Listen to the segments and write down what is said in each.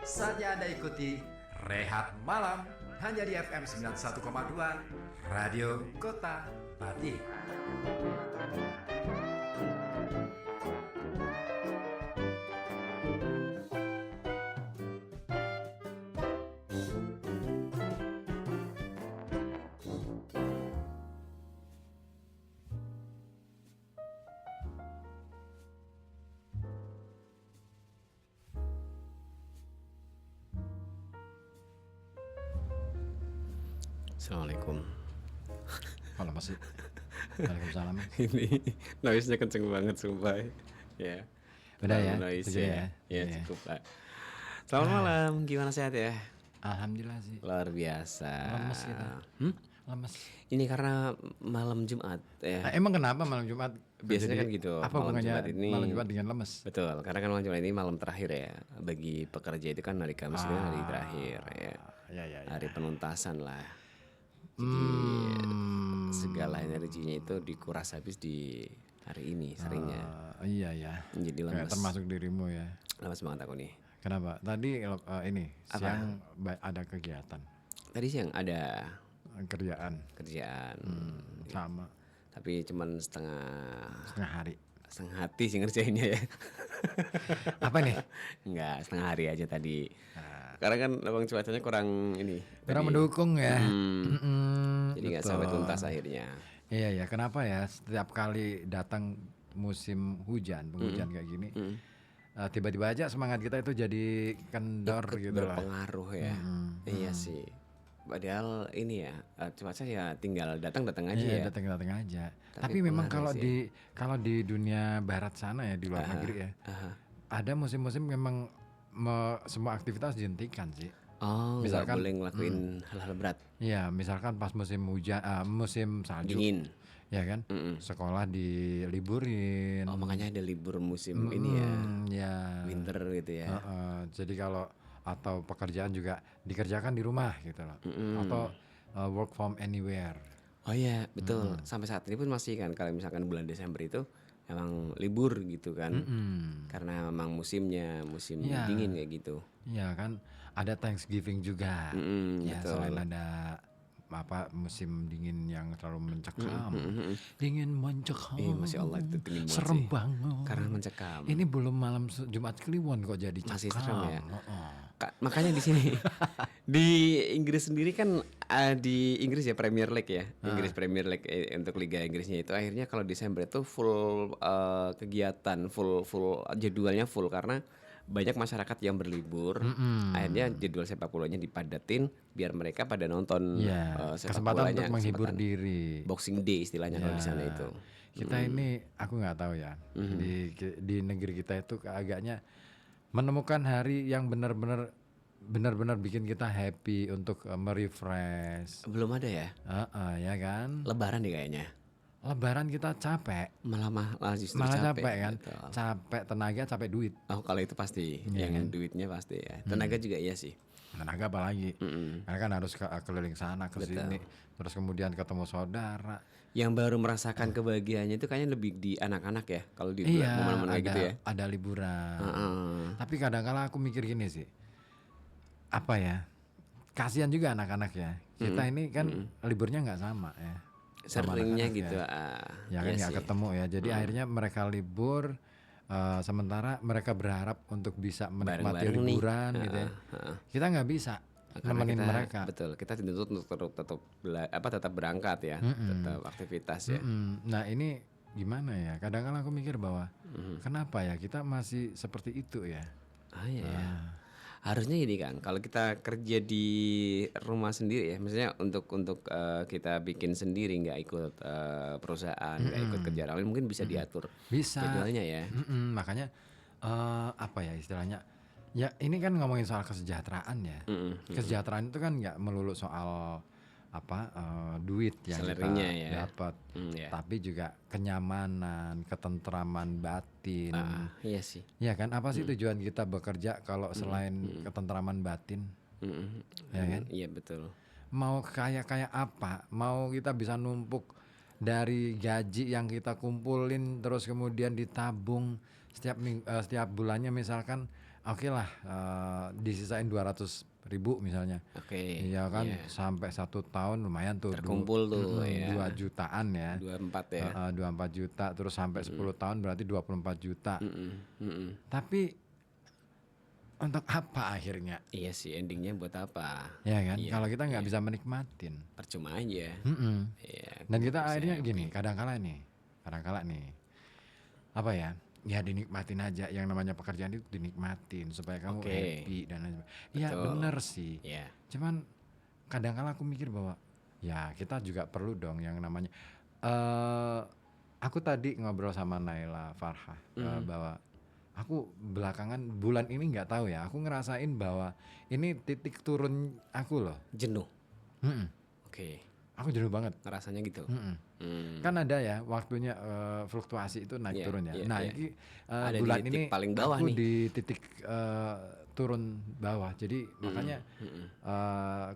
Saatnya Anda ikuti Rehat Malam hanya di FM 91,2 Radio Kota Batik. Assalamualaikum. Halo Mas. Waalaikumsalam. Ini noise-nya kenceng banget sumpah. Ya. Udah ya? Noise Cukup ya. Ya Iya. cukup Pak. Selamat malam. Gimana sehat ya? Alhamdulillah sih. Luar biasa. Lemes kita. Lemes. Ini karena malam Jumat ya. Emang kenapa malam Jumat? Biasanya kan gitu, Apa malam hubungannya Jumat ini- malam Jumat dengan lemes? Betul, karena kan malam Jumat ini malam terakhir ya. Bagi pekerja itu kan hari Kamis itu kan hari terakhir ya. Ya. Hari penuntasan lah. Jadi segala energinya itu dikuras habis di hari ini seringnya. Iya ya. Jadi Kayak lemes. termasuk dirimu ya. Lemes banget aku nih. Kenapa? Tadi ini siang ada kegiatan Tadi siang ada kerjaan kerjaan, sama tapi cuman setengah hari. hati sih ngerjainnya ya. Apa nih? Enggak, setengah hari aja tadi. Karena kan abang cuacanya kurang ini. Kurang tadi. mendukung ya. Jadi nggak sampai tuntas akhirnya. Iya ya. Kenapa ya? Setiap kali datang musim hujan, penghujan kayak gini. Tiba-tiba aja semangat kita itu jadi kendor gitu lah. Berpengaruh ya. Iya sih. Padahal ini ya cuaca ya tinggal datang aja Iya, ya. datang aja. Tapi Tapi memang pengaruh kalau di dunia barat sana ya, di luar negeri ya, ada musim-musim memang semua aktivitas dihentikan sih. Oh, nggak Misalkan, boleh ngelakuin hal-hal berat. Iya, misalkan pas musim hujan, musim salju, Dingin. ya kan, sekolah diliburin. Oh, makanya ada libur musim ini ya. Ya. Winter gitu ya. Jadi kalau atau pekerjaan juga dikerjakan di rumah gitu loh, atau work from anywhere. Oh iya, betul. Sampai saat ini pun masih kan kalau misalkan bulan Desember itu emang libur gitu kan. Karena memang musim Iya. dingin kayak gitu. Iya kan, ada Thanksgiving juga. Ya, betul. selain ada musim dingin yang terlalu mencekam. Dingin mencekam. Masya Allah itu dingin banget serem sih. banget. Karena mencekam. Ini belum malam Jumat Kliwon kok jadi cekam. Masih serem ya. Oh. Makanya di sini di Inggris sendiri kan di Inggris ya Premier League ya. Inggris Premier League untuk Liga Inggrisnya itu akhirnya kalau Desember itu full kegiatan, full jadwalnya full karena banyak masyarakat yang berlibur. Akhirnya jadwal sepak bolanya dipadatin biar mereka pada nonton Ya, sepak kesempatan bolanya, untuk menghibur kesempatan diri. Boxing Day istilahnya kalau di sana itu. Kita ini aku nggak tahu ya, di negeri kita itu agaknya menemukan hari yang benar-benar bikin kita happy untuk merefresh. Belum ada ya? Ya kan? Lebaran deh kayaknya. Lebaran kita capek, Malah justru malah capek kan? Betul. Capek tenaga, capek duit. Oh kalau itu pasti, Iya yang duitnya pasti ya. Tenaga juga iya sih. Tenaga apalagi, karena kan harus keliling sana ke sini, terus kemudian ketemu saudara. Yang baru merasakan kebahagiaannya itu kayaknya lebih di anak-anak ya. Kalau di Iya, momen-momen kayak gitu ya. ada liburan. Tapi kadang-kala aku mikir gini sih, apa ya? Kasihan juga anak-anak ya. Kita ini kan liburnya nggak sama ya. Sama Seringnya anak-anak gitu. Ya kan iya nggak sih. ketemu ya. Jadi akhirnya mereka libur. Sementara mereka berharap untuk bisa menikmati Bareng-bareng nih. liburan gitu ya. Kita nggak bisa Karena nemenin kita, mereka. Betul, kita dituntut untuk tetap berangkat ya, tetap aktivitas ya. Nah ini gimana ya? Kadang-kadang aku mikir bahwa kenapa ya kita masih seperti itu ya? Iya. Harusnya gini kan, kalau kita kerja di rumah sendiri ya, misalnya untuk kita bikin sendiri, nggak ikut perusahaan, nggak ikut kerja lain, mungkin bisa diatur Bisa. jadwalnya ya. Makanya apa ya istilahnya? Ya ini kan ngomongin soal kesejahteraan ya. Kesejahteraan itu kan nggak melulu soal duit yang Salary-nya kita ya. dapat, Ya. tapi juga kenyamanan, ketentraman batin. Iya sih. Ya kan, apa sih tujuan kita bekerja kalau selain ketentraman batin? Ya kan? Iya betul. Mau kayak apa? Mau kita bisa numpuk dari gaji yang kita kumpulin terus kemudian ditabung setiap bulannya misalkan oke lah, disisain 200.000 misalnya. Oke. Iya kan, Iya. sampai 1 tahun lumayan tuh. Terkumpul tuh, ya. 2 jutaan ya. 24 ya. 24 juta, terus sampai 10 tahun berarti 24 juta. Tapi untuk apa akhirnya? Iya sih, endingnya buat apa? Ya kan, Iya, kalau kita nggak bisa menikmatin. Percuma aja. Iya. Dan kita akhirnya gini, kadang-kala nih, apa ya? Ya dinikmatin aja, yang namanya pekerjaan itu dinikmatin supaya kamu Oke. happy dan lain sebagainya. Iya Betul. bener sih. Iya. Cuman kadang-kala aku mikir bahwa ya kita juga perlu dong yang namanya. Aku tadi ngobrol sama Naila Farha bahwa aku belakangan bulan ini nggak tahu ya, aku ngerasain bahwa ini titik turun aku loh. Jenuh. Mm-mm. Oke. Aku jenuh banget. Ngerasanya gitu. Mm-mm. Hmm. Kan ada ya waktunya fluktuasi itu naik Iya, turun ya. iya, Nah iya. ini Ada di bulan titik ini paling bawah aku nih. di titik turun bawah. Jadi makanya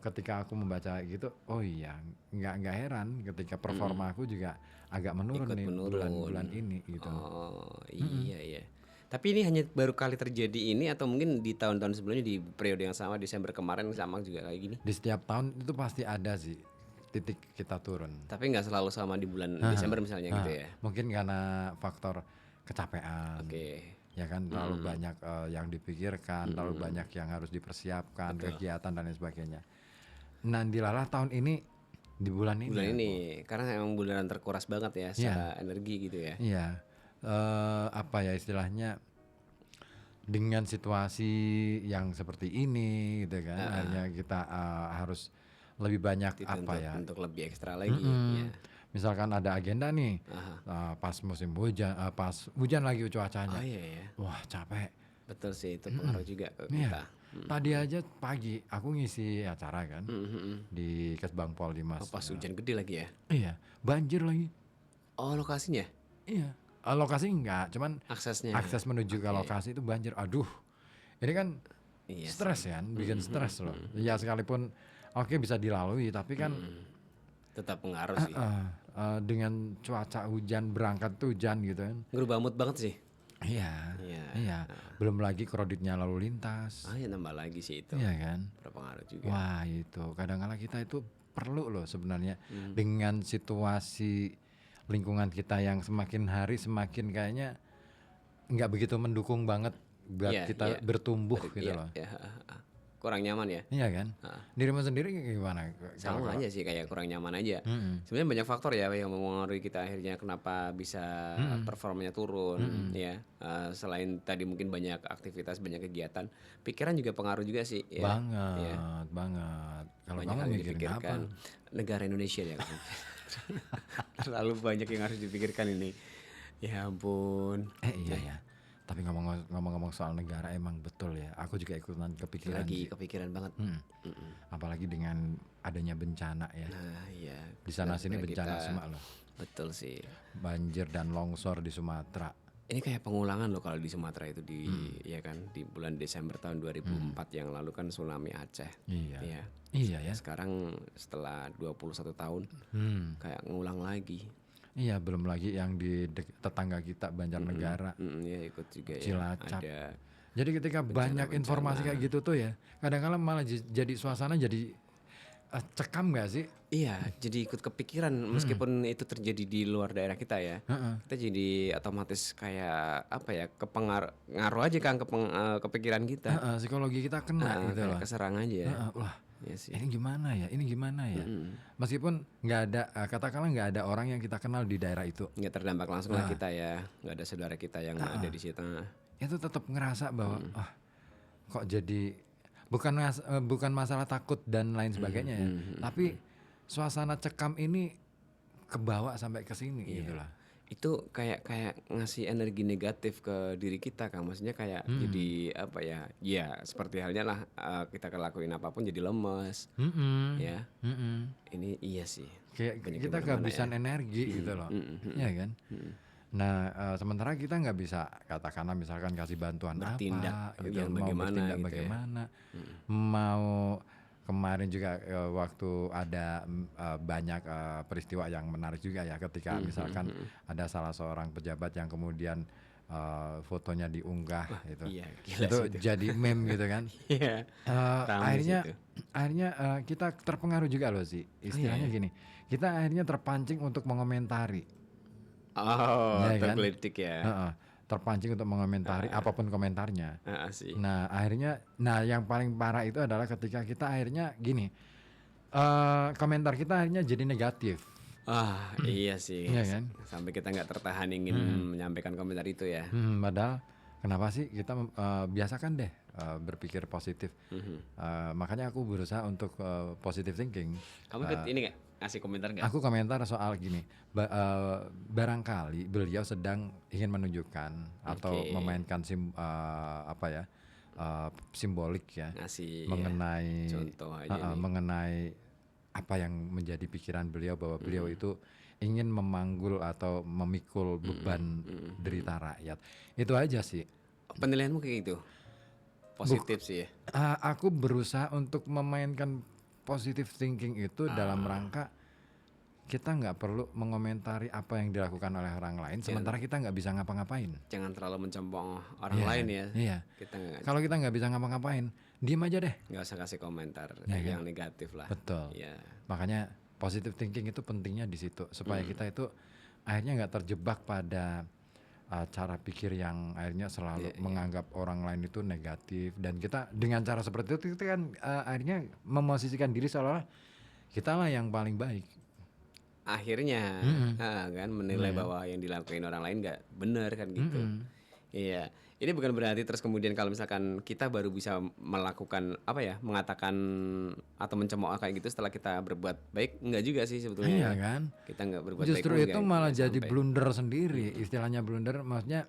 ketika aku membaca gitu, oh iya nggak heran ketika performa aku juga agak menurun Ikut nih menurun. bulan-bulan ini gitu. Oh iya iya. Tapi ini hanya baru kali terjadi ini atau mungkin di tahun-tahun sebelumnya di periode yang sama Desember kemarin sama juga kayak gini? Di setiap tahun itu pasti ada sih titik kita turun. Tapi nggak selalu sama di bulan Desember misalnya gitu ya? Mungkin karena faktor kecapean. Oke. Ya kan terlalu banyak yang dipikirkan, terlalu banyak yang harus dipersiapkan, kegiatan dan lain sebagainya. Nah, dilalah tahun ini di bulan ini. Bulan ini karena emang bulan terkuras banget ya secara energi gitu ya. Iya. Apa ya istilahnya, dengan situasi yang seperti ini gitu kan, akhirnya kita harus lebih banyak apa ya? Untuk lebih ekstra lagi ya. Misalkan ada agenda nih, pas musim hujan, pas hujan lagi cuacanya, Oh iya ya. wah capek. Betul sih itu pengaruh juga ke Iya. kita. Tadi aja pagi aku ngisi acara kan di Kesbang Pol di Mas. Oh, pas hujan gede lagi ya. Iya, banjir lagi. Oh lokasinya? Iya. Lokasi enggak, cuman Aksesnya. akses menuju ke lokasi itu banjir. Aduh, ini kan Iya stres kan, bikin stres loh. Ya sekalipun oke bisa dilalui, tapi kan Tetap pengaruh sih. dengan cuaca hujan berangkat tuh hujan gitu kan. Ngerubah mood banget sih. Iya, Iya. iya. Belum lagi kreditnya lalu lintas, Ah ya nambah lagi sih itu. iya kan. Berpengaruh juga. Wah itu kadang-kala kita itu perlu loh sebenarnya dengan situasi lingkungan kita yang semakin hari semakin kayaknya nggak begitu mendukung banget buat Iya, kita iya. bertumbuh gitu Iya, loh. iya, kurang nyaman ya. Iya kan? Dirimu sendiri gimana? Sama aja sih kayak kurang nyaman aja. Sebenarnya banyak faktor ya yang mempengaruhi kita akhirnya kenapa bisa performanya turun ya. Selain tadi mungkin banyak aktivitas, banyak kegiatan, pikiran juga pengaruh juga sih ya. Banget, Ya. banget. Kalau Banyak kamu hal yang mikirin apa? dipikirkan. Negara Indonesia ya. Terlalu banyak yang harus dipikirkan ini. Ya ampun. Iya ya. Tapi ngomong-ngomong soal negara emang betul ya. Aku juga ikutan kepikiran Lagi sih. kepikiran banget. Apalagi dengan adanya bencana ya. Nah, iya. Di sana sini Kita- bencana semua loh. Betul sih. Banjir dan longsor di Sumatera. Ini kayak pengulangan loh kalau di Sumatera itu di ya kan di bulan Desember tahun 2004 yang lalu kan tsunami Aceh. Iya. Iya. Iya ya. Sekarang setelah 21 tahun kayak ngulang lagi. Iya, belum lagi yang di tetangga kita Banjarnegara, Ya ikut juga ya. Cilacap. Ada Jadi ketika banyak informasi kayak gitu tuh ya, kadang-kadang malah jadi suasana jadi cekam gak sih? iya, jadi ikut kepikiran meskipun itu terjadi di luar daerah kita ya. Kita jadi otomatis kayak apa ya, ngaruh aja kan kepikiran kita. Psikologi kita kena gitu Kayak loh. keserang aja. Wah, Iya sih. ini gimana ya? Ini gimana ya? Meskipun nggak ada, katakanlah nggak ada orang yang kita kenal di daerah itu, Nggak terdampak langsung lah kita ya, nggak ada saudara kita yang ada di situ. itu tetap ngerasa bahwa kok jadi bukan masalah takut dan lain sebagainya ya, tapi suasana cekam ini kebawa sampai ke sini gitu lah. Itu kayak ngasih energi negatif ke diri kita kan, maksudnya kayak jadi apa ya, ya seperti halnya lah kita ngelakuin apapun jadi lemes ya. Ini iya sih. Kayak Banyak kita yang kehabisan energi gitu loh, ya kan. Nah sementara kita nggak bisa katakanlah misalkan kasih bantuan Bertindak, apa gitu, yang mau bagaimana bertindak gitu ya. bagaimana, mau kemarin juga waktu ada banyak peristiwa yang menarik juga ya ketika misalkan ada salah seorang pejabat yang kemudian fotonya diunggah gitu. iya, gila Itu sih itu. jadi meme gitu kan. Iya. Ramai sih Akhirnya itu. akhirnya kita terpengaruh juga loh sih. Istilahnya iya. gini, kita akhirnya terpancing untuk mengomentari, Oh, ya kan? tergelitik ya. Heeh, terpancing untuk mengomentari apapun komentarnya. Sih. Nah akhirnya, yang paling parah itu adalah ketika kita akhirnya gini, komentar kita akhirnya jadi negatif, Iya sih. ya kan? Sampai kita nggak tertahan ingin menyampaikan komentar itu ya. Padahal kenapa sih kita biasakan deh berpikir positif. Makanya aku berusaha untuk positive thinking. Kamu ikut ini nggak? Ngasih komentar nggak? Aku komentar soal gini, barangkali beliau sedang ingin menunjukkan atau Oke. memainkan simbolik ya Ngasih mengenai contoh aja nih. mengenai apa yang menjadi pikiran beliau, bahwa beliau itu ingin memanggul atau memikul beban derita rakyat. Itu aja sih. Penilaianmu kayak gitu? Positif sih ya. Aku berusaha untuk memainkan positive thinking itu dalam rangka kita nggak perlu mengomentari apa yang dilakukan oleh orang lain, sementara kita nggak bisa ngapa-ngapain. Jangan terlalu mencempong orang Iya lain kan? ya. Iya. Kita nggak Kalau kita nggak bisa ngapa-ngapain, diem aja deh. usah kasih komentar Ya yang kan? negatif lah. Betul. Iya. Makanya positive thinking itu pentingnya di situ, supaya kita itu akhirnya nggak terjebak pada cara pikir yang akhirnya selalu menganggap orang lain itu negatif, dan kita dengan cara seperti itu kita kan akhirnya memosisikan diri seolah-olah kita lah yang paling baik. Akhirnya kan menilai bahwa yang dilakuin orang lain nggak benar kan gitu. Iya. Ini bukan berarti terus kemudian kalau misalkan kita baru bisa melakukan mengatakan atau mencemooh kayak gitu setelah kita berbuat baik, enggak juga sih sebetulnya. Iya kan? Kita nggak berbuat Justru baik itu pun malah nggak jadi sampai. blunder sendiri. Istilahnya blunder maksudnya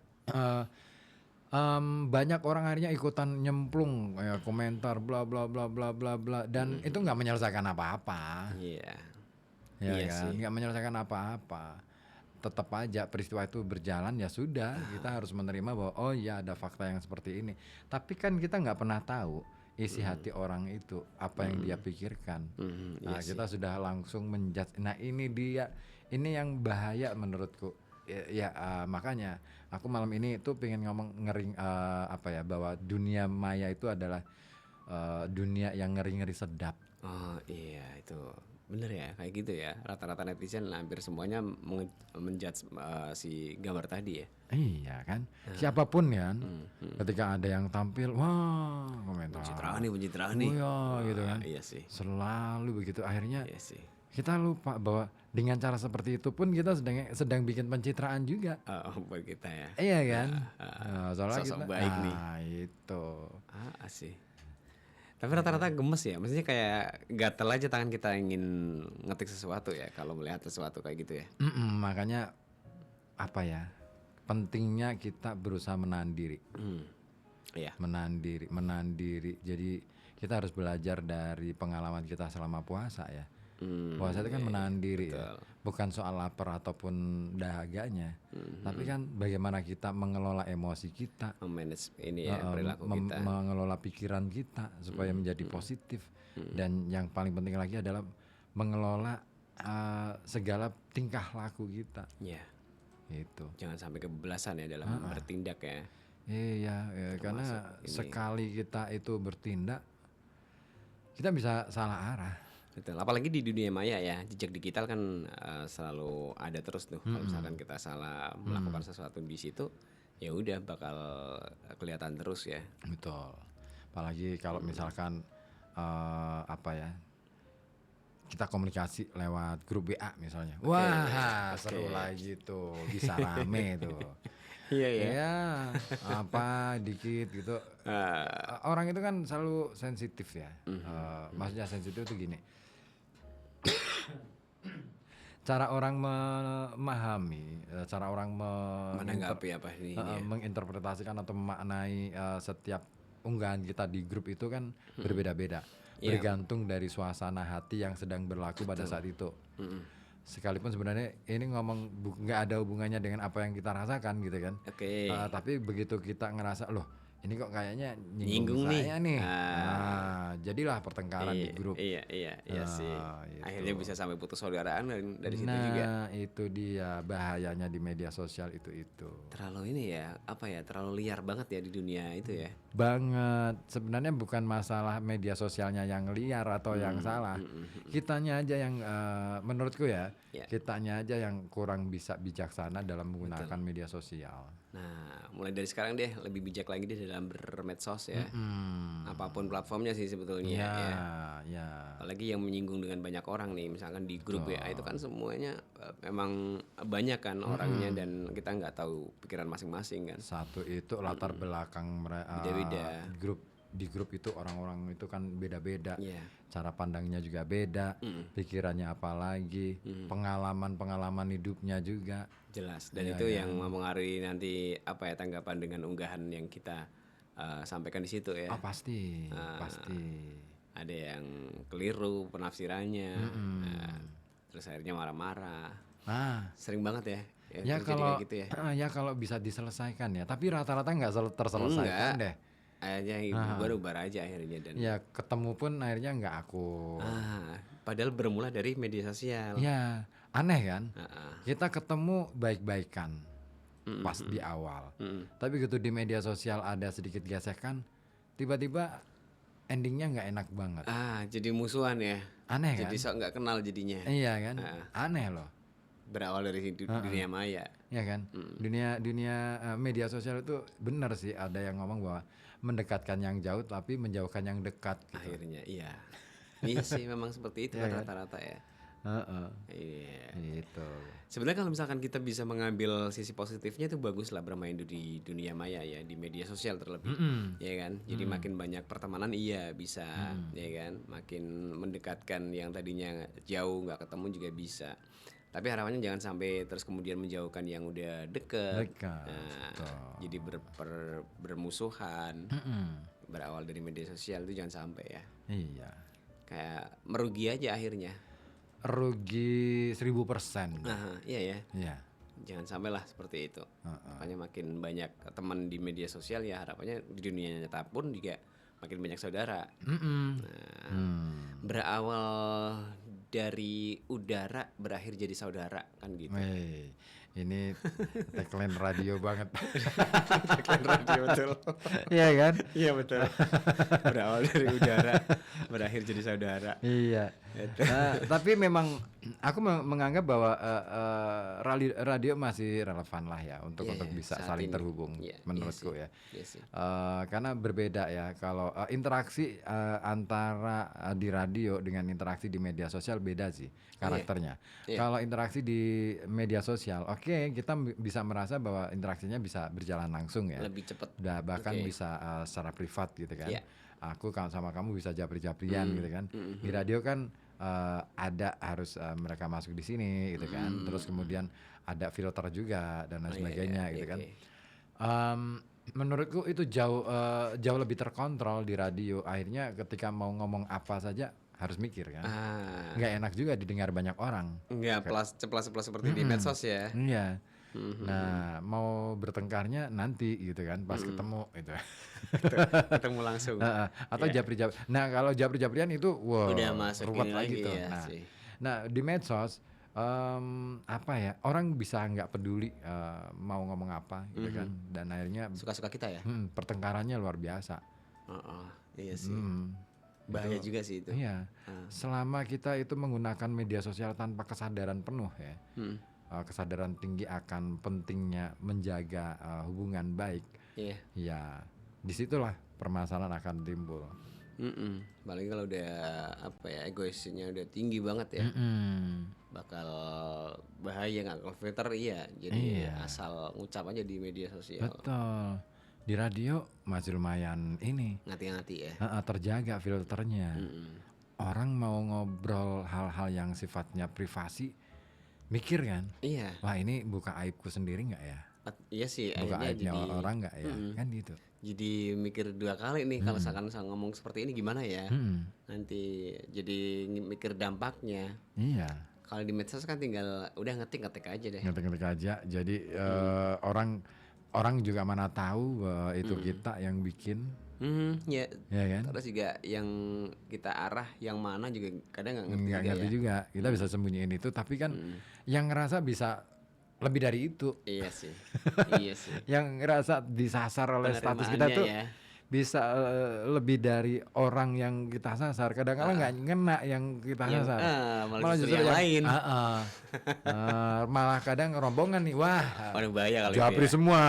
banyak orang akhirnya ikutan nyemplung kayak komentar bla bla bla bla bla bla, dan itu nggak menyelesaikan apa-apa. Iya. Ya Iya kan, sih. nggak menyelesaikan apa-apa. Tetap aja peristiwa itu berjalan, ya sudah, kita harus menerima bahwa oh ya ada fakta yang seperti ini. Tapi kan kita nggak pernah tahu isi hati orang itu, apa yang dia pikirkan. Nah Iya kita sudah langsung menjudge. Nah ini yang bahaya menurutku. Makanya aku malam ini tuh pengen ngomong bahwa dunia maya itu adalah dunia yang ngeri-ngeri sedap. Oh iya itu bener ya kayak gitu ya, rata-rata netizen hampir semuanya menjudge si gambar tadi ya. Iya kan, siapapun ya, ketika ada yang tampil, wah komentar, Pencitraan nih. oh ya gitu kan, Iya sih. selalu begitu. Akhirnya Iya sih. kita lupa bahwa dengan cara seperti itu pun kita sedang bikin pencitraan juga. Buat kita ya. Iya kan, soalnya sosok kita, baik nih. itu. Sih. Tapi rata-rata gemes ya, maksudnya kayak gatel aja tangan kita ingin ngetik sesuatu ya kalau melihat sesuatu kayak gitu ya. Makanya pentingnya kita berusaha menahan diri. Iya. Menahan diri. Jadi kita harus belajar dari pengalaman kita selama puasa ya. Puasa itu kan menahan diri ya. Bukan soal lapar ataupun dahaganya, tapi kan bagaimana kita mengelola emosi kita, Memanage ini ya perilaku kita. mengelola pikiran kita supaya menjadi positif, dan yang paling penting lagi adalah mengelola segala tingkah laku kita. Iya. Itu. Jangan sampai kebablasan ya dalam bertindak ya. Iya, karena sekali kita itu bertindak, kita bisa salah arah. Betul. Apalagi di dunia maya ya, jejak digital kan selalu ada terus tuh. Kalau misalkan kita salah melakukan sesuatu di situ, ya udah bakal kelihatan terus ya. Betul. Apalagi kalau misalkan kita komunikasi lewat grup WA misalnya. Wah, seru lagi tuh, bisa rame tuh. Iya ya. Ya, dikit gitu. Orang itu kan selalu sensitif ya. Maksudnya sensitif tuh gini. Cara orang memahami, cara orang Menanggapi apa ini ya. menginterpretasikan atau memaknai setiap unggahan kita di grup itu kan berbeda-beda, bergantung dari suasana hati yang sedang berlaku pada saat itu. Sekalipun sebenarnya ini nggak ada hubungannya dengan apa yang kita rasakan gitu kan. Oke. Tapi begitu kita ngerasa loh ini kok kayaknya Nyinggung nih. saya nih. jadilah pertengkaran di grup. Iya sih. Gitu. Akhirnya bisa sampai putus saudaraan dari situ juga. Nah itu dia bahayanya di media sosial itu. Terlalu ini ya, apa ya, terlalu liar banget ya di dunia itu ya. Banget. Sebenarnya bukan masalah media sosialnya yang liar atau yang salah. Kitanya aja yang menurutku ya, Ya. kitanya aja yang kurang bisa bijaksana dalam menggunakan media sosial. Nah, mulai dari sekarang deh lebih bijak lagi deh dalam bermedsos ya. Apapun platformnya sih sebetulnya ya. Ya. Apalagi yang menyinggung dengan banyak orang nih, misalkan di grup ya, itu kan semuanya memang banyak kan orangnya dan kita nggak tahu pikiran masing-masing kan. Satu itu latar belakang Beda-beda. di grup itu orang-orang itu kan beda-beda. Iya. Cara pandangnya juga beda, pikirannya apalagi, pengalaman hidupnya juga. Jelas. Dan itu yang mempengaruhi nanti apa ya tanggapan dengan unggahan yang kita sampaikan di situ ya. Ah pasti. Ada yang keliru penafsirannya. Terus akhirnya marah-marah. Nah, Sering banget ya. ya terjadi kalau kayak gitu ya. ya kalau bisa diselesaikan ya, tapi rata-rata nggak terselesaikan deh. Akhirnya bubar aja akhirnya dan Ya ketemu pun akhirnya nggak aku. padahal bermula dari media sosial. Ya aneh kan? Kita ketemu baik-baikan pas di awal, tapi gitu di media sosial ada sedikit gesekan, tiba-tiba endingnya nggak enak banget. Jadi musuhan ya. Aneh Jadi kan? sok nggak kenal jadinya. Iya kan? Aneh loh. Berawal dari dunia maya. Ya kan? Dunia media sosial itu benar sih, ada yang ngomong bahwa mendekatkan yang jauh tapi menjauhkan yang dekat gitu. Akhirnya iya. Iya sih memang seperti itu kan rata-rata ya. Iya. Gitu. Sebenarnya kalau misalkan kita bisa mengambil sisi positifnya itu bagus lah bermain di dunia maya ya, di media sosial terlebih, ya kan. Jadi makin banyak pertemanan iya bisa, ya kan. Makin mendekatkan yang tadinya jauh nggak ketemu juga bisa. Tapi harapannya jangan sampai terus kemudian menjauhkan yang udah deket. Jadi bermusuhan. Berawal dari media sosial itu jangan sampai ya. Iya. Kayak merugi aja akhirnya. Rugi 1000%. Iya ya. Iya. Jangan sampailah seperti itu. Makanya makin banyak teman di media sosial ya harapannya di dunia nyata pun juga makin banyak saudara. Berawal dari udara berakhir jadi saudara kan gitu. Ini tagline radio banget. Tagline radio betul. Iya kan? Iya betul. Berawal dari udara berakhir jadi saudara. Iya. Tapi memang aku menganggap bahwa radio masih relevan lah ya untuk bisa saling terhubung menurutku ya. Karena berbeda ya kalau interaksi antara di radio dengan interaksi di media sosial beda sih karakternya. Kalau interaksi di media sosial, oke, kita bisa merasa bahwa interaksinya bisa berjalan langsung ya. Lebih cepat. Bahkan bisa secara privat gitu kan. Aku sama kamu bisa japri-japrian gitu kan. Di radio kan ada harus mereka masuk di sini gitu kan. Terus kemudian ada filter juga dan lain sebagainya gitu kan. Menurutku itu jauh lebih terkontrol di radio. Akhirnya ketika mau ngomong apa saja harus mikir kan. Nggak enak juga didengar banyak orang. Nggak ceplas-ceplas seperti di medsos ya. Iya. Nah, mau bertengkarnya nanti gitu kan pas ketemu gitu. Ketemu langsung. Atau japri-japri. Nah, kalau japri-japrian itu udah masuk ruwet ini lagi lagi tuh. ya sih. Nah, di medsos apa ya? Orang bisa nggak peduli mau ngomong apa gitu kan. Dan akhirnya Suka-suka kita ya. pertengkarannya luar biasa. Iya sih. Bahaya juga sih itu. Iya. Selama kita itu menggunakan media sosial tanpa kesadaran penuh ya. Kesadaran tinggi akan pentingnya menjaga hubungan baik. Iya. Ya, disitulah permasalahan akan timbul. Apalagi kalau udah apa ya egoisnya udah tinggi banget ya. Bakal bahaya nggak kalau filter iya. Jadi asal ngucap aja di media sosial. Betul. Di radio masih lumayan ini. Ngati-ngati ya. Terjaga filternya. Orang mau ngobrol hal-hal yang sifatnya privasi, mikir kan? Iya. Wah ini buka aibku sendiri nggak ya? Iya sih. Buka Akhirnya aibnya orang nggak ya? Kan gitu. Jadi mikir 2 kali nih kalau misalkan ngomong seperti ini gimana ya? Nanti jadi mikir dampaknya. Iya. Kalau di medsos kan tinggal udah ngetik aja deh. Ngetik aja. Jadi orang juga mana tahu bahwa itu kita yang bikin. Ya. ya kan? Terus juga yang kita arah yang mana juga kadang nggak ngerti Nggak juga ngerti ya. juga. Kita bisa sembunyiin itu, tapi kan yang ngerasa bisa lebih dari itu. Iya sih. Iya sih. Yang ngerasa disasar oleh status kita Penerimaannya tuh ya. bisa lebih dari orang yang kita sasar. Kadang-kadang nggak ngena yang kita Yang, sasar, malah justru yang lain. malah kadang rombongan nih, wah Waduh bahaya kalau japri itu ya. semua.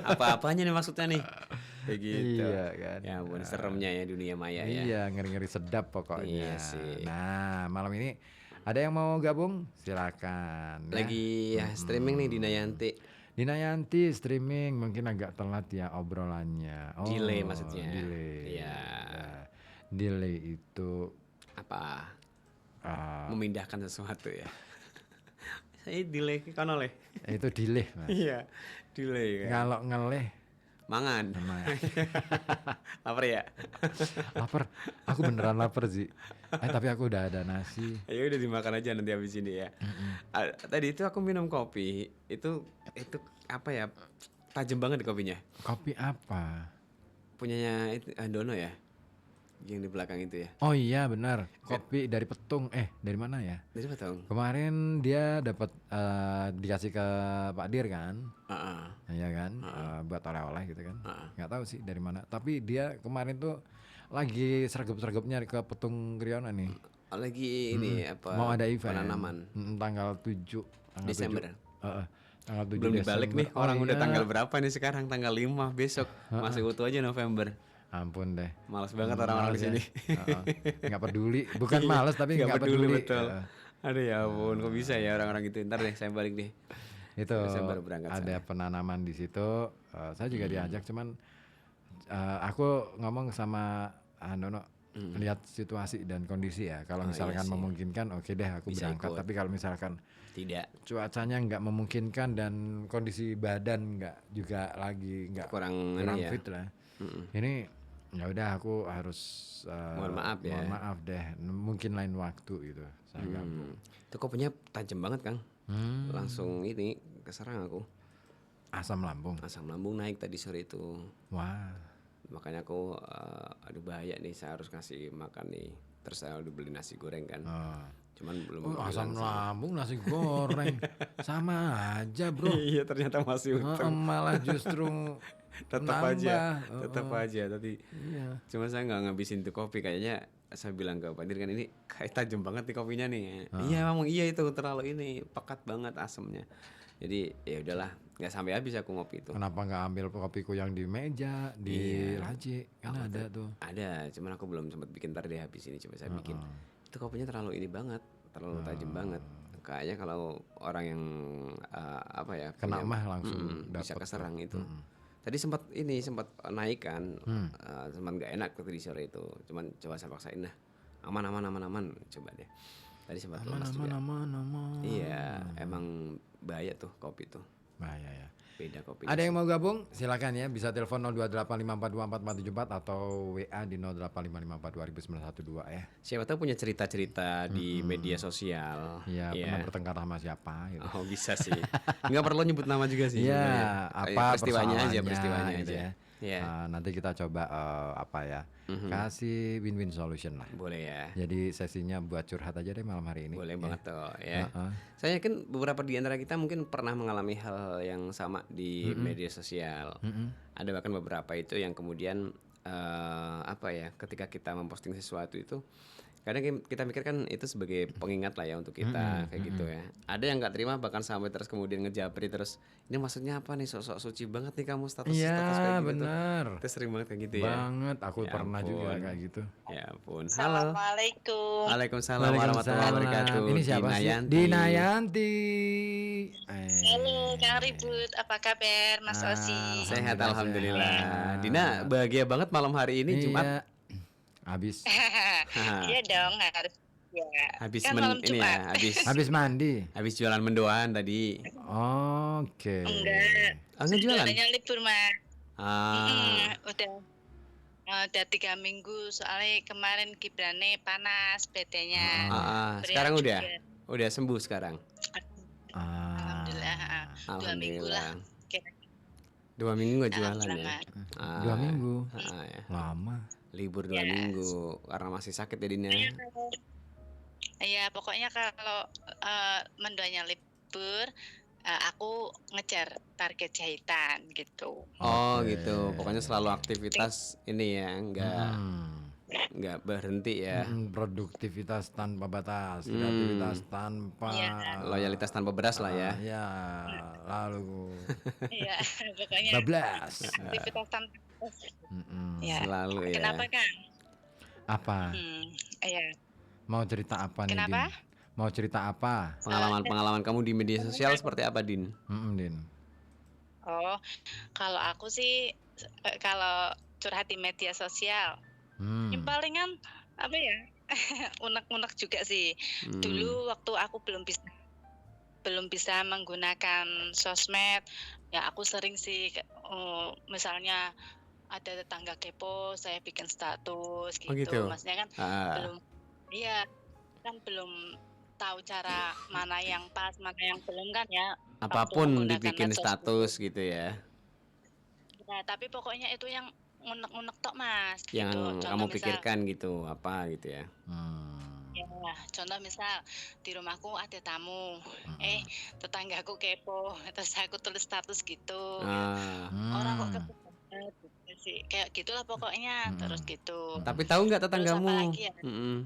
Apa-apanya nih maksudnya nih? Kayak gitu. Iya kan. Ya ampun seremnya ya dunia maya ya. Iya, ngeri-ngeri sedap pokoknya. Iya sih. Nah, malam ini ada yang mau gabung? Silakan. Ya. Lagi ya streaming nih di Nayanti. Dina Yanti streaming mungkin agak telat ya obrolannya. Delay maksudnya. Delay. Iya. Ya. Delay itu Apa? ah, Memindahkan sesuatu ya. Saya delay ke kono leh. itu delay, Mas. Iya, delay kan. Kalau ngeleh Mangan. sama Lapar ya? lapar. Aku beneran lapar sih. Tapi aku udah ada nasi. Ya udah dimakan aja nanti habis ini ya. Tadi itu aku minum kopi, itu apa ya? Tajam banget kopinya. Kopi apa? Punyanya itu Andono ya? Yang di belakang itu ya. Oh iya benar. Kopi dari Petung. Dari mana ya? Dari apa tau? Kemarin dia dapat dikasih ke Pak Dir kan? Heeh. Iya kan? Buat oleh-oleh gitu kan. Nggak tahu sih dari mana. Tapi dia kemarin tuh lagi sergap-sergapnya ke Petung Kriana nih. Lagi ini apa? Mau ada event. Penanaman. Tanggal 7 tanggal Desember. 7. Tanggal 7 Belum dibalik Desember. nih. Orang udah iya. tanggal berapa nih sekarang? Tanggal 5 besok. Masih utuh aja November. Ampun deh. Males banget orang-orang di sini. Nggak peduli. Bukan males tapi nggak peduli. betul. Aduh ya ampun, kok bisa ya orang-orang gitu. Ntar deh saya balik deh. Itu Desember berangkat ada penanaman di situ. Saya juga diajak, cuman aku ngomong sama Andono lihat situasi dan kondisi ya. Kalau misalkan memungkinkan, oke deh aku Bisa berangkat. ikut. Tapi kalau misalkan Tidak. cuacanya nggak memungkinkan dan kondisi badan nggak juga lagi nggak Kurang ini ya. fit lah. Ini ya udah aku harus Mohon maaf ya. mohon maaf deh. Mungkin lain waktu gitu. Saya gabung. Itu kopinya tajam banget Kang. Langsung ini keserang aku. Asam lambung. Asam lambung naik tadi sore itu. Wah. Makanya aku aduh bahaya nih saya harus kasih makan nih. Terus saya udah beli nasi goreng kan. Cuman belum Asam bilang lambung nasi goreng sama aja bro. Iya ternyata masih utuh. Malah justru Tetap aja tadi. Iya. Cuma saya nggak ngabisin tuh kopi kayaknya. Saya bilang ke Pak Dir kan ini kayak tajam banget nih kopinya nih. Iya memang iya itu terlalu ini pekat banget asamnya. Jadi ya udahlah nggak sampai habis aku ngopi itu. Kenapa nggak ambil kopiku yang di meja di laci kan ada tuh. Ada, cuman aku belum sempat bikin ntar deh habis ini coba saya bikin. Itu kopinya terlalu ini banget, terlalu tajam banget. Kayaknya kalau orang yang apa ya Kena punya- mah langsung bisa dapet keserang itu. Tadi sempat naik kan, sempat nggak enak tadi sore itu. Cuman coba saya paksain nah, aman, coba deh. Tadi sempat lemas juga. Aman. Iya, emang bahaya tuh kopi tuh, Bahaya ya. beda kopi. Ada yang mau gabung? Silakan ya, bisa telepon 0285424474 atau WA di 0855422912 ya. Siapa tahu punya cerita-cerita di media sosial. Iya, pernah bertengkar sama siapa gitu. Oh bisa sih, nggak perlu nyebut nama juga sih. Iya, sebenarnya. apa peristiwanya persoalannya aja. gitu ya. Iya, Nanti kita coba apa ya? Kasih win-win solution lah. boleh ya. Jadi sesinya buat curhat aja deh malam hari ini. Boleh ya. banget tuh ya. Saya yakin beberapa di antara kita mungkin pernah mengalami hal yang sama di media sosial. Ada bahkan beberapa itu yang kemudian apa ya, ketika kita memposting sesuatu itu kadang kita mikir kan itu sebagai pengingat lah ya untuk kita kayak gitu ya. Ada yang nggak terima bahkan sampai terus kemudian ngejapri terus, ini maksudnya apa nih, sok-sok suci banget nih kamu status Iya, kayak gitu. benar. Itu sering banget kayak gitu ya. Banget, aku Ya pernah juga ampun. kayak gitu. Ya ampun. Halo. Assalamualaikum. Waalaikumsalam warahmatullahi wabarakatuh. Ini siapa sih? Dina Dina Yanti. Yanti. Halo Kang Ribut, apa kabar Mas Osi? Sehat Alhamdulillah, alhamdulillah. sehat. Dina bahagia banget malam hari ini Jumat. Habis Iya dong harus ya. Habis Kan malam ini Jumat. ya, habis mandi. habis jualan mendoan tadi. Oke. Enggak. Enggak jualan. Adanya libur Mas. Ah, Udah 3 minggu soalnya kemarin Gibrane panas bedanya. sekarang udah sembuh sekarang. Alhamdulillah. 2 minggu lah. Alhamdulillah. 2 minggu nggak jualan ya? lama. 2 minggu. Ya. Lama. Libur 2 Ya. minggu karena masih sakit ya Din ya. Iya, pokoknya kalau menduanya libur, aku ngejar target jahitan gitu. Oh Oke. gitu. Pokoknya selalu aktivitas ini ya, nggak berhenti ya. Produktivitas tanpa batas, kreativitas tanpa Iya. Loyalitas tanpa beras lah ya. ya, lalu Iya, pokoknya bablas. aktivitas tanpa batas. Mm-mm. Ya. Selalu ya. Kenapa Kang? Apa? Iya. Mau cerita apa nih, Kenapa? Din? Mau cerita apa? Pengalaman kamu di media sosial seperti apa, Din? Din. Oh, kalau aku sih kalau curhat di media sosial, yang palingan apa ya? Unek-unek juga sih. Dulu waktu aku belum bisa menggunakan sosmed, ya aku sering sih misalnya ada tetangga kepo, saya bikin status gitu. Oh, gitu? Maksudnya kan belum, iya kan belum tahu cara mana yang pas, mana yang belum kan ya. Apapun menggunakan dibikin medsos status gitu ya. Nah, tapi pokoknya itu yang unek-unek tok Mas. Yang gitu. Contoh kamu misal, pikirkan gitu, apa gitu ya. ya, contoh misal di rumahku ada tamu, tetanggaku kepo, terus aku tulis status gitu. Orang kok kepo banget gitu sih. Kayak gitulah pokoknya, terus gitu. Tapi tahu nggak Terus tetanggamu? apa lagi ya? Mm-mm.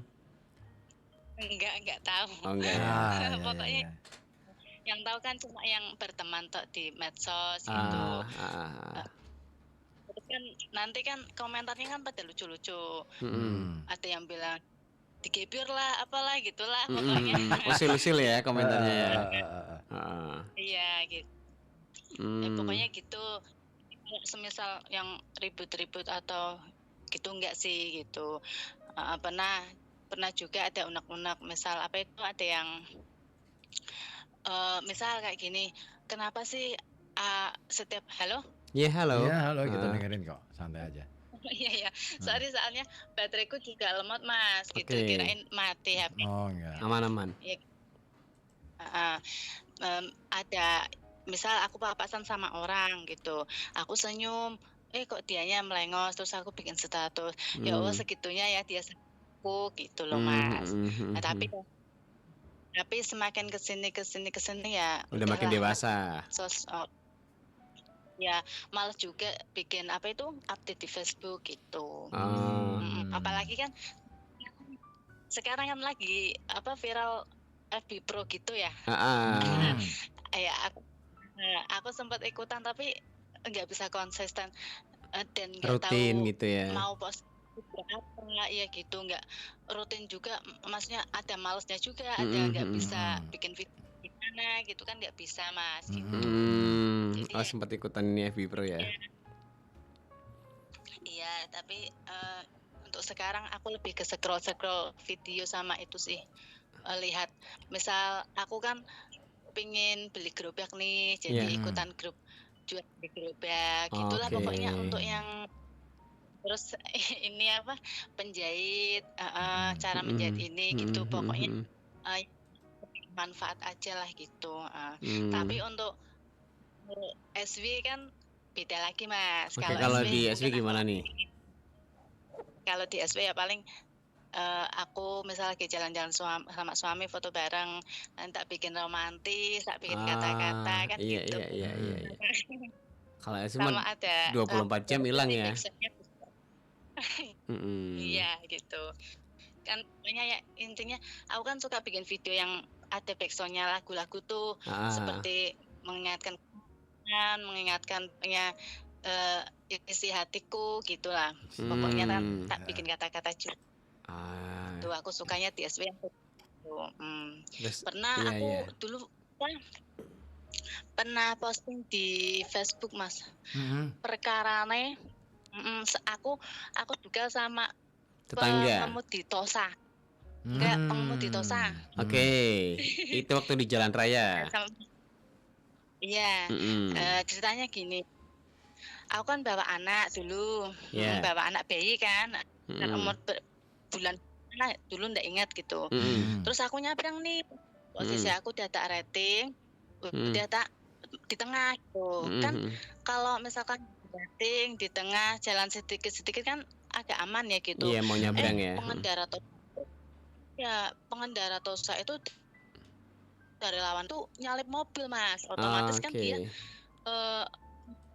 Enggak tahu. Oh enggak ya. Ya, Pokoknya yang tahu kan cuma yang berteman tok di medsos gitu. Terus kan nanti kan komentarnya kan pada lucu-lucu. Ada yang bilang digebir lah, apalah gitulah pokoknya. Usil-usil ya komentarnya ya. Iya gitu. Ya, pokoknya gitu. Semisal yang ribut-ribut atau gitu enggak sih gitu. Pernah juga ada unek-unek, misal apa itu ada yang misal kayak gini, kenapa sih setiap halo? Ya halo. Ya, halo, kita dengerin kok, santai aja. Iya, soalnya bateraiku juga lemot Mas, gitu. Oke. Kirain mati HP. Oh enggak. Aman-aman. Ya, ada misal aku papasan sama orang gitu, aku senyum, kok dianya melengos, terus aku bikin status, ya Allah segitunya ya dia aku gitu loh Mas. Nah, tapi semakin kesini ya Udah makin udahlah, dewasa. ya males juga bikin apa itu update di Facebook gitu. Apalagi kan sekarang kan lagi apa viral FB Pro gitu ya. Ya aku sempat ikutan tapi nggak bisa konsisten dan nggak tahu Rutin gitu ya. mau post apa ya gitu, nggak rutin juga, maksudnya ada malesnya juga, ada nggak bisa bikin video gimana gitu kan, nggak bisa Mas gitu. Jadi, Oh sempat ikutan ini FB Pro ya. Iya, tapi untuk sekarang aku lebih ke scroll video sama itu sih. Lihat misal aku kan pingin beli gerobak nih, jadi ikutan grup jual beli gerobak gitulah. Pokoknya untuk yang terus ini apa penjahit, cara menjahit ini gitu, pokoknya manfaat aja lah gitu. Tapi untuk SW kan beda lagi Mas. Oke, kalau di SW mungkin gimana nih? Kalau di SW ya paling aku misal lagi jalan-jalan sama suami, foto bareng, nanti tak bikin romantis, tak bikin kata-kata kan iya, gitu. Iya. Kalau SW Sama ada 24 jam hilang ya. Iya gitu. Kan pokoknya ya intinya aku kan suka bikin video yang ada backsoundnya lagu-lagu tuh, seperti mengingatkan isi hatiku gitulah. Pokoknya kan tak bikin kata-kata juga. Tuh aku sukanya di SW yang gitu. Pernah aku dulu pernah posting di Facebook Mas. Perkarane aku juga sama tetangga. pengemudi Tosa. Enggak, pengemudi Tosa. Oke. Itu waktu di jalan raya. Iya. Ceritanya gini. Aku kan bawa anak dulu, bawa anak bayi kan, umur bulan dulu ndak ingat gitu. Terus aku nyabrang nih, posisi aku udah tak rating, udah tak di tengah gitu. Kan Mhm. kalau misalkan banting di tengah jalan sedikit-sedikit kan agak aman ya gitu. Iya, mau nyabrang ya. Pengendara Tosa itu dari lawan tuh nyalip mobil, Mas. Oh, Otomatis kan oke. dia eh,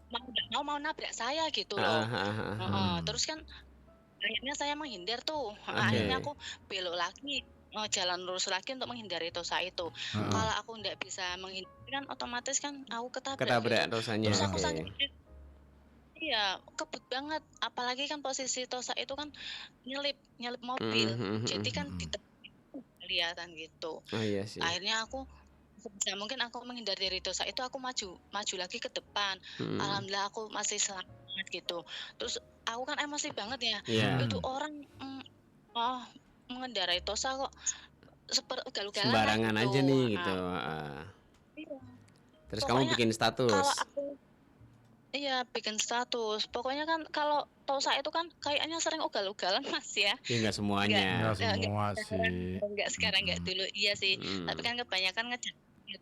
mau nggak mau nabrak saya gitu Heeh loh. heeh heeh. Heeh, terus kan akhirnya saya menghindar tuh. Akhirnya Oke. aku belok lagi, jalan lurus lagi untuk menghindari Tosa itu. Heeh. Kalau aku nggak bisa menghindari kan otomatis kan aku ketabrak Ketabrak gitu. Tosanya, Terus aku oke. saking iya, kebut banget. Apalagi kan posisi Tosa itu kan nyelip mobil. Mhm mhm Jadi mhm. kan di kelihatan gitu. Oh, iya sih. Akhirnya aku sebisa mungkin aku menghindari dari dosa itu, aku maju lagi ke depan. Mhm. Alhamdulillah aku masih selamat gitu. Terus aku kan emosi banget ya. Iya, Itu orang oh, mengendarai dosa kok ugal-ugalan lah sembarangan aja gitu. nih gitu, heeh. Iya. Terus kamu Pokoknya bikin kalau status? aku iya bikin status. Pokoknya kan kalau Tosa itu kan kayaknya sering ugal-ugalan Mas ya. Ya nggak Nggak semuanya. Enggak nggak semua sekarang sih. nggak Mhm. dulu. Iya sih, tapi Mhm. kan kebanyakan ngejar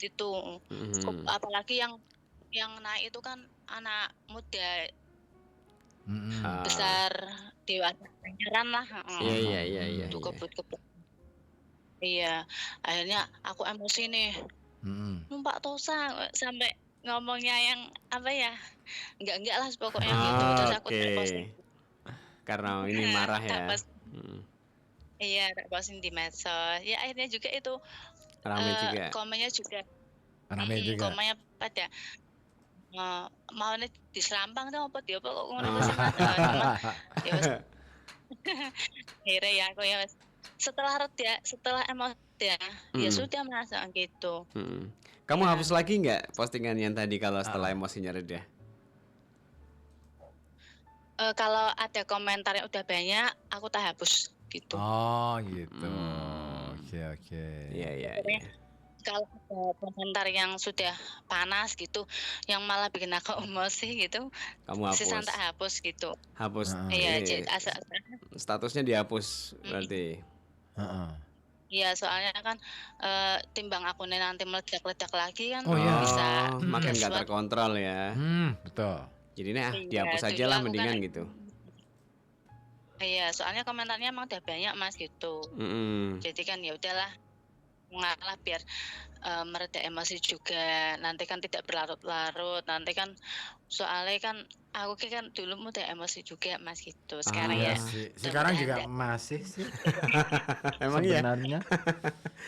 itu. Mhm. Apalagi yang naik itu kan anak muda Mhm. Ah, besar, dewasa pangeran lah, heeh. iya iya Mhm. iya iya Itu iya. kebut-kebut. Iya, akhirnya aku emosi nih, Mhm. "Numpak Tosa," sampai ngomongnya yang apa ya, enggak lah pokoknya gitu. Oh, Terus aku oke. tak posting Karena ini marah tak ya? post Mhm. iya, tak posting di medsos. Ya akhirnya juga itu, Rame juga? komennya juga Rame juga. komennya pada, eee, "Maune diserampang to apa diapa kok ngono ku sih, Mas?" Cuman Ah. ya wis akhirnya ya aku ya wis setelah reda, setelah emosi ya Mhm sudah Mas, gitu. mhm. Kamu Ya, hapus lagi nggak postingan yang tadi kalau setelah emosinya reda? kalau ada komentar yang udah banyak, aku tak hapus, gitu. Oh gitu. Mmm. Oke oke. Iya iya Pokoknya iya. kalau ada komentar yang sudah panas gitu, yang malah bikin aku emosi gitu, Kamu sisan hapus? tak hapus gitu. Hapus Heeh. Iya, ini asal statusnya dihapus mhm, berarti? Heeh. iya soalnya kan, timbang akunnya nanti meledak-ledak lagi kan Oh ya. bisa Oh, makin nggak gaswat. terkontrol ya? Betul. Jadi nih Iya, dihapus aja dulu lah aku kan mendingan gitu? iya, soalnya komentarnya emang udah banyak Mas gitu. Mhm. Jadi kan ya udahlah, ngalah biar, mereda emosi juga, nanti kan tidak berlarut-larut, nanti kan soalnya kan aku kan dulu mudah emosi juga Mas gitu, sekarang Iya ya Ah, sih. Sekarang mudah-mudahan juga enggak. masih sih emang iya? sebenarnya.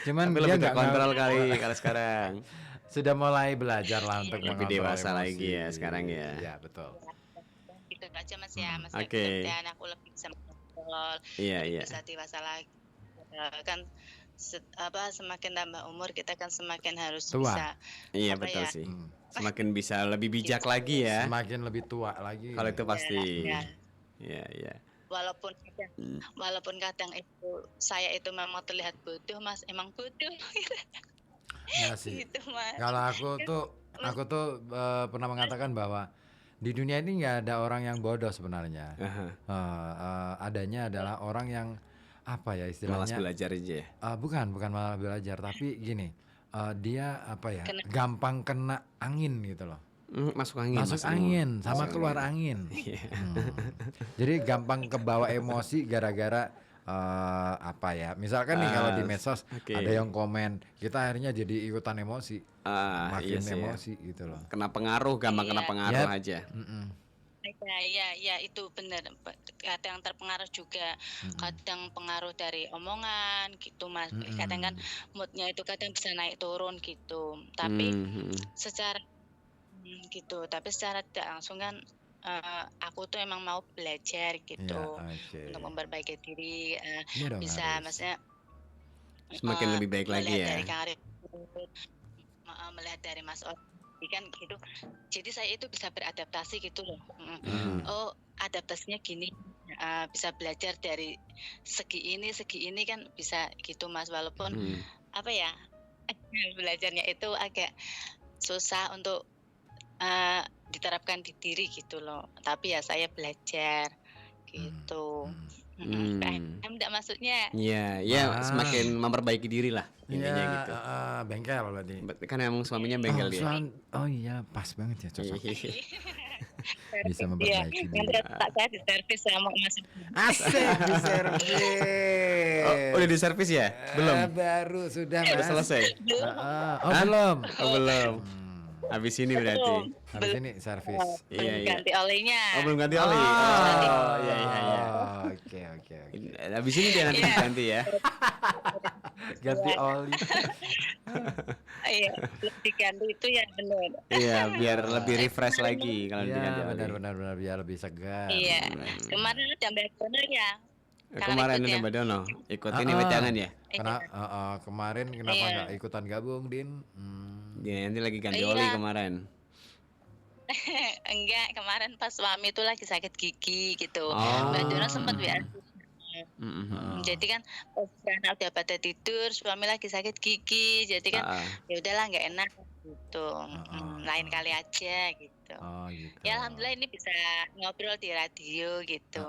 Cuman Tapi dia lebih nggak terkontrol kali kalau sekarang. sudah mulai belajar lah Iya, untuk Lebih mengontrol dewasa emosi. lagi ya sekarang ya? Iya betul. gitu aja Mas ya, Mas ya, Oke. mudah-mudahan aku lebih bisa mengontrol, Iya lebih iya. bisa dewasa lagi. Kan semakin tambah umur kita kan semakin harus Tua. bisa Iya apa betul ya, sih. Hmm. Semakin bisa lebih bijak gitu. lagi ya. Semakin lebih tua lagi. Kalau itu Iya, pasti. iya. Iya iya. Walaupun kadang Hmm. walaupun kadang itu saya itu memang terlihat bodoh Mas, emang bodoh Nggak sih. gitu Mas. Kalau Kan Mas aku tuh pernah mengatakan bahwa di dunia ini nggak ada orang yang bodoh sebenarnya. Aha. Adanya adalah orang yang apa ya Malas istilahnya? belajar aja ya. Bukan malah belajar, tapi gini, dia apa ya? kena Gampang kena angin gitu loh. Masuk angin Masuk masukmu. angin sama Masuk keluar angin. angin. Iya. Jadi gampang kebawa emosi gara-gara apa ya? Misalkan nih kalau di medsos Oke. ada yang komen, kita akhirnya jadi ikutan emosi, Iya makin sih ya. emosi gitu loh. Kena pengaruh, gampang kena iya, pengaruh Yap. aja. Mm-mm. iya itu benar. Kadang terpengaruh juga, kadang pengaruh dari omongan gitu Mas. Kadang kan mood-nya itu kadang bisa naik turun gitu. Tapi Mhm. secara tapi secara tidak langsung kan aku tuh emang mau belajar Iya, gitu oke. untuk memperbaiki diri, Iya dong bisa harus. maksudnya Semakin lebih baik lagi melihat ya. dari Kang Arif, melihat dari Mas Odi kan gitu. Jadi saya itu bisa beradaptasi gitu loh. Oh, adaptasinya gini. Bisa belajar dari segi ini kan bisa gitu Mas. Walaupun Mhm. apa ya belajarnya itu agak susah untuk diterapkan di diri gitu loh. Tapi ya saya belajar gitu. Hmm. Paham enggak maksudnya? Iya, ya semakin memperbaiki diri lah intinya Iya, gitu. bengkel berarti. Kan emang suaminya bengkel dia. Oh iya, pas banget ya, cocok. Iya. Bisa Iya, memperbaiki nanti diri. tak saya di servis sama Mas. Asik di servis. Oh, udah diservis ya? Belum. Baru sudah Udah Mas. selesai. Oh, belum. Oh, belum. Habis ini berarti. Habis ini servis. Iya, iya. Ganti olinya. Oh, belum ganti oli. Oh, Oh, iya, iya, iya. Oke. Habis ini dia nanti diganti ya. Ganti oli. Iya, diganti itu ya benar. Iya, biar lebih refresh lagi kalau diganti Iya, oli. benar biar lebih segar. Iya. Kemarin ada Mbak Dono ya. Kemarin ikut ada ya. Mbak Dono ikut ini wedangan ya. Kemarin kenapa Iya. nggak ikutan gabung, Din? Iya, nanti lagi ganti Iya. oli kemarin. Enggak, kemarin pas suami itu lagi sakit gigi gitu. Oh. Mbak Dono sempat WA. Mm-mm. Jadi kan pas anak udah pada tidur, suami lagi sakit gigi. Jadi kan ya udahlah nggak enak gitu. Lain kali aja gitu. Oh gitu. Ya alhamdulillah ini bisa ngobrol di radio gitu.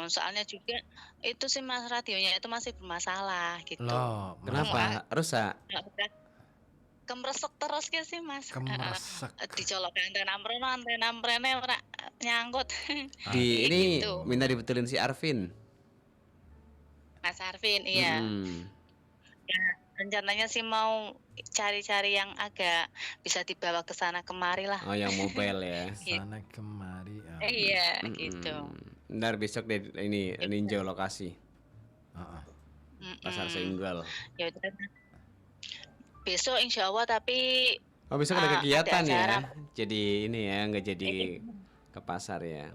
Soalnya juga itu sih Mas, radionya itu masih bermasalah gitu. Loh, Kenapa? Rusak? Kemresek terus gitu sih Mas. Kemresek. Dicolok antena mrene ora nyangkut. Di ini Gitu. minta dibetulin si Arvin. Mas Arvin, iya. Ya, rencananya sih mau cari-cari yang agak bisa dibawa ke sana kemari lah. Oh, yang mobile ya. Sana kemari. Iya, gitu. Ntar besok deh ini ninjau lokasi Pasar Mm-mm. Senggol. Ya udah. Besok insya Allah tapi Oh, besok ada kegiatan ada ya. acara. Jadi ini ya nggak jadi ke pasar ya.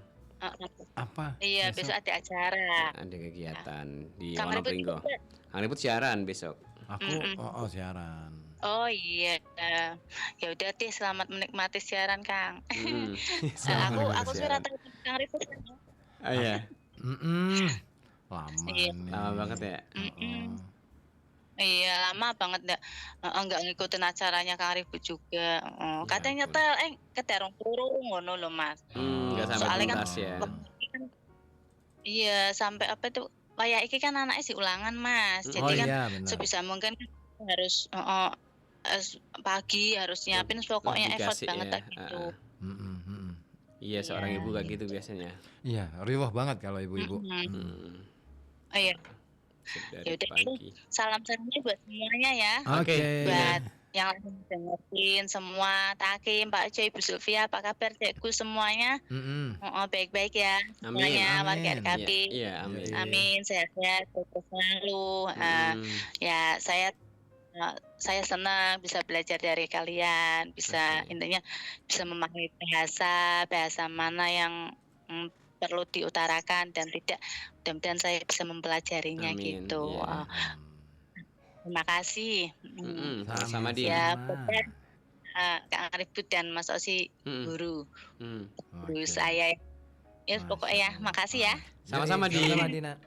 Apa? iya besok ada acara. Ada kegiatan di Kang Ribut Wonopringgo. juga. Kang Ribut siaran besok. Aku siaran. Oh iya. Ya udah deh, selamat menikmati siaran Kang. Aku suara Kang Rifus. Oh iya. Lama Iya. nih. Lama banget ya. Iya lama banget nggak ngikutin acaranya Kang Rifus juga. Katanya ampun. nyetel keterong turu ngono loh Mas. Nggak sampai Soalnya kan tuntas ya. iya sampai apa tuh kayak iki kan anaknya si ulangan Mas. Jadi Oh kan iya benar. sebisa mungkin kan harus pagi harus nyiapin pokoknya effort Dikasih banget ya. gitu. Iya, seorang ibu kayak gitu biasanya. Iya, riwah banget kalau ibu-ibu. Oh iya. Sip dari Yaudah, pagi. Salam-salamnya buat semuanya ya. Oke. Buat yang lagi dengerin semua, Takim, Pak Joy, Ibu Sylvia, apa kabar Dekku semuanya? Baik-baik ya semuanya, warga amin. RKP. Iya, amin. Amin, sehat-sehat, sukses selalu. Ya saya senang bisa belajar dari kalian, bisa intinya bisa memahami bahasa mana yang perlu diutarakan dan tidak. Mudah-mudahan saya bisa mempelajarinya Amin, gitu. iya. Terima kasih. Sama dia. Ya, pokoknya Kang Ribut dan Mas Osi guru saya. Ya pokoknya ya, makasih ya. Sama-sama di. Sama Dina.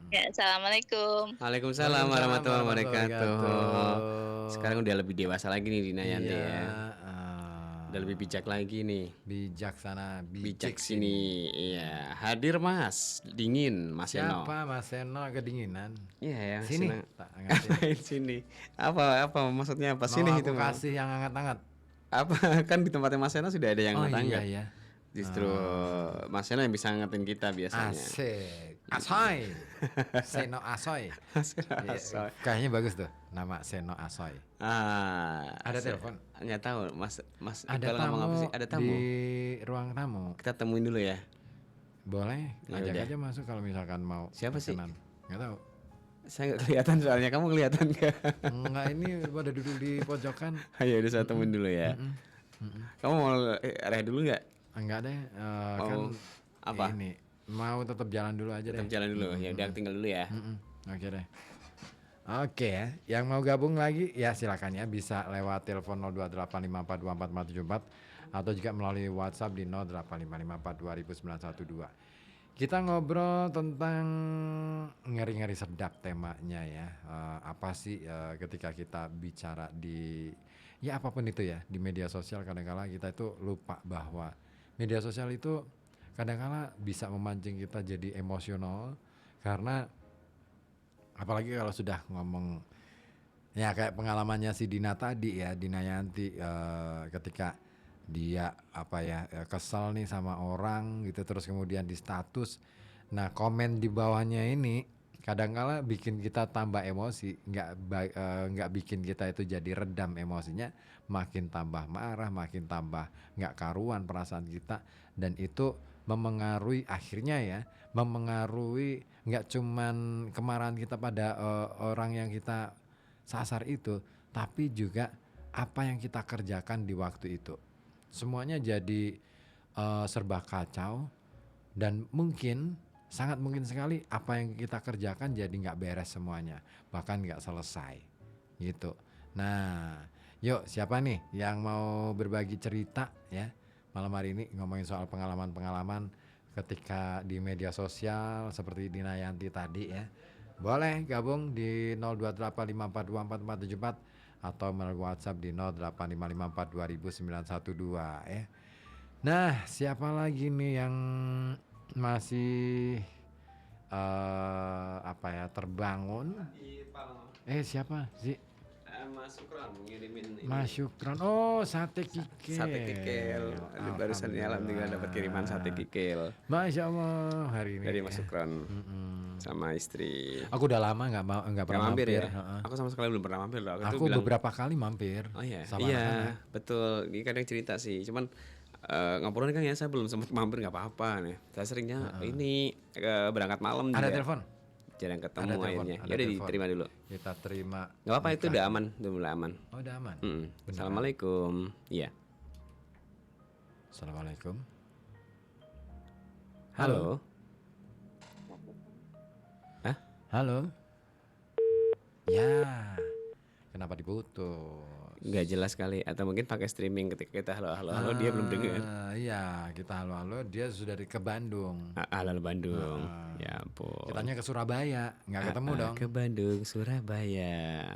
Ya, assalamualaikum. Waalaikumsalam warahmatullahi wabarakatuh. Sekarang udah lebih dewasa lagi nih Dina Yanti ya. Udah lebih bijak lagi nih. Bijaksana, Bijak sini. Iya, hadir Mas. Dingin Mas Seno. Siapa Mas Seno kedinginan? Iya ya. Sini. Senang. Tak ngerti. Sini. Apa maksudnya apa? Mau Sini aku itu Mas. kasih yang hangat-hangat. Apa kan di tempatnya Mas Seno sudah ada yang Oh hangat. iya ya. Justru Mas Seno yang bisa ngangetin kita biasanya. Asik. Asoy. Seno Asoy. Asoy. Kayaknya bagus tuh nama Seno Asoy. Ada telepon? Nggak tahu, Mas Ada Iqbal ngomong apa tamu sih? Ada tamu. di ruang tamu. Kita temuin dulu ya. Boleh, Ya ajak udah. aja masuk kalau misalkan mau. Siapa sih? pesanan. Nggak tahu. Saya nggak kelihatan soalnya, kamu kelihatan nggak? Enggak, ini pada duduk di pojokan. Ayo udah saya temuin dulu ya. Kamu mau rehat dulu nggak? Enggak deh, Mau kan apa? ini mau tetap jalan dulu aja Tetap deh. jalan dulu. Ya udah tinggal dulu ya. Oke deh. Oke ya, yang mau gabung lagi ya silakan ya, bisa lewat telepon 0285424474 atau juga melalui WhatsApp di 0855420912. Kita ngobrol tentang ngeri-ngeri sedap temanya ya. Apa sih ketika kita bicara di ya apapun itu ya di media sosial, kadang-kala kita itu lupa bahwa media sosial itu kadang-kala bisa memancing kita jadi emosional, karena apalagi kalau sudah ngomong ya kayak pengalamannya si Dina tadi ya, Dina Yanti, ketika dia kesel nih sama orang gitu, terus kemudian di status, nah komen di bawahnya ini kadangkala bikin kita tambah emosi, nggak bikin kita itu jadi redam emosinya, makin tambah marah, makin tambah nggak karuan perasaan kita, dan itu memengaruhi nggak cuman kemarahan kita pada orang yang kita sasar itu, tapi juga apa yang kita kerjakan di waktu itu. Semuanya jadi serba kacau, dan sangat mungkin sekali apa yang kita kerjakan jadi nggak beres semuanya, bahkan nggak selesai gitu. Nah, yuk siapa nih yang mau berbagi cerita ya malam hari ini, ngomongin soal pengalaman-pengalaman ketika di media sosial seperti Dina Yanti tadi ya. Boleh gabung di 0285424474 atau melalui WhatsApp di 0855420912 ya. Nah, siapa lagi nih yang masih terbangun? Siapa sih? Mas Sukron ngirimin ini. Mas Syukron. Oh, sate kikil. Sate kikil. Barusan alam juga dapat kiriman sate kikil. Masya Allah, hari ini dari Mas Sukron sama istri. Aku udah lama nggak pernah mampir ya. Aku sama sekali belum pernah mampir loh. Aku beberapa kali mampir. Oh iya. Sama iya, anak-anak. betul. Ini kadang cerita sih. Cuman ngobrolin kan ya, saya belum sempat mampir, nggak apa-apa nih. Saya seringnya ini berangkat malam Ada juga. telepon? Jarang ketemu Ada telepon, akhirnya. ada Ya udah telepon. diterima dulu. Kita terima. Nggak apa-apa, itu udah aman, udah mulai aman. Oh, udah aman. Beneran? Assalamualaikum. Iya. Assalamualaikum. Halo. Hah? Halo. Ya. Kenapa diputus? Nggak jelas kali, atau mungkin pakai streaming ketika kita halo dia belum dengar. Iya, kita halo, dia sudah ke Bandung. Halo Bandung. Ya ampun. Kitanya ke Surabaya, nggak ketemu dong. Ke Bandung, Surabaya.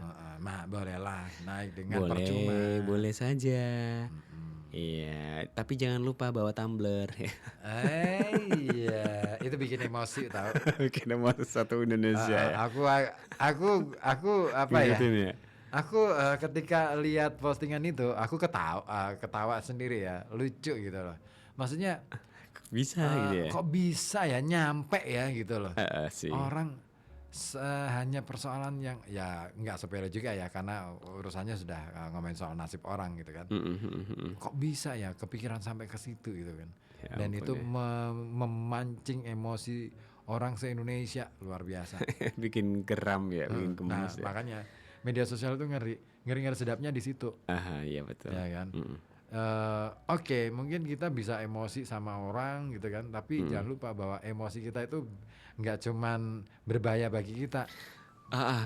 Bolehlah naik dengan percuma. Boleh saja. Iya, tapi jangan lupa bawa tumbler. Iya, itu bikin emosi tau. Bikin emosi satu Indonesia. Aku apa ya? Ya? Aku ketika lihat postingan itu, aku ketawa sendiri ya, lucu gitu loh. Maksudnya Bisa gitu ya. kok bisa ya nyampe ya gitu loh. Sih. Orang hanya persoalan yang ya nggak sepele juga ya, karena urusannya sudah ngomongin soal nasib orang gitu kan. Kok bisa ya kepikiran sampai ke situ gitu kan. Ya Dan ampun itu ya. memancing emosi orang se-Indonesia luar biasa. Bikin geram ya, bikin Nah, gemes ya. makanya media sosial itu ngeri sedapnya di situ. Iya betul. Ya kan. Oke, mungkin kita bisa emosi sama orang gitu kan, tapi jangan lupa bahwa emosi kita itu nggak cuman berbahaya bagi kita,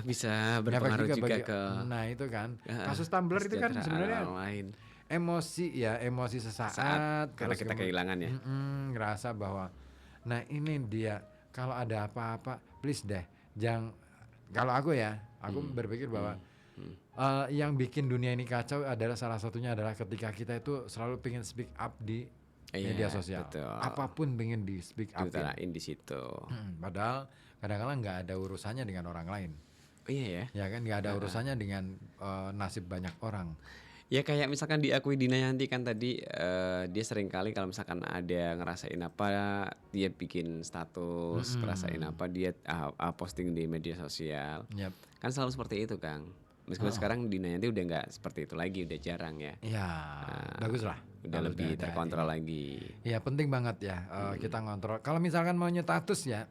Bisa berpengaruh juga ke nah itu kan kasus Tumblr itu kan kesejahteraan sebenarnya orang lain. emosi sesaat Karena kita kehilangan ya. ngerasa bahwa nah ini dia, kalau ada apa-apa please deh jangan, kalau aku berpikir bahwa yang bikin dunia ini kacau adalah salah satunya adalah ketika kita itu selalu pengen speak up di media sosial. Betul. Apapun pengen di speak up. Diutarain di situ. Padahal kadang-kadang nggak ada urusannya dengan orang lain. Iya ya. Ya kan, nggak ada urusannya dengan nasib banyak orang. Ya kayak misalkan diakui Dina Yanti kan tadi, dia sering kali kalau misalkan ada ngerasain apa dia bikin status, ngerasain apa dia posting di media sosial. Yap. Kan selalu seperti itu Kang. Meskipun sekarang Dina Yanti udah nggak seperti itu lagi, udah jarang ya. Ya, bagus lah. Udah Bagus, lebih terkontrol lagi. Ya penting banget ya kita ngontrol. Kalau misalkan mau nyetatus ya,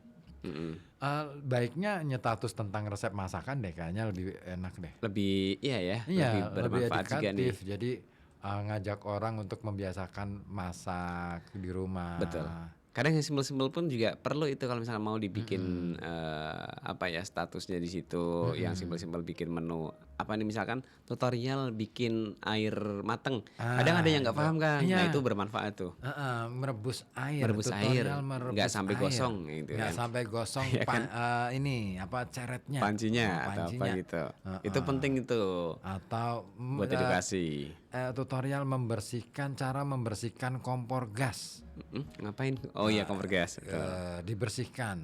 baiknya nyetatus tentang resep masakan deh, kayaknya lebih enak deh. Lebih Iya, lebih bermanfaat juga nih. edukatif. Jadi ngajak orang untuk membiasakan masak di rumah. Betul. Kadang yang simpel-simpel pun juga perlu itu kalau misalnya mau dibikin statusnya di situ, yang simpel-simpel bikin menu apa nih misalkan tutorial bikin air mateng. Kadang ada yang nggak paham kan. Nah, Iya. itu bermanfaat tuh. Merebus air, Merebus tutorial air, merebus nggak sampai air. gosong gitu Nggak kan. sampai gosong Iya kan? ini apa ceretnya, Pancinya atau apa pancinya. gitu. Itu penting itu Atau buat edukasi. tutorial cara membersihkan kompor gas. Ngapain? Oh iya, kompor gas. Dibersihkan.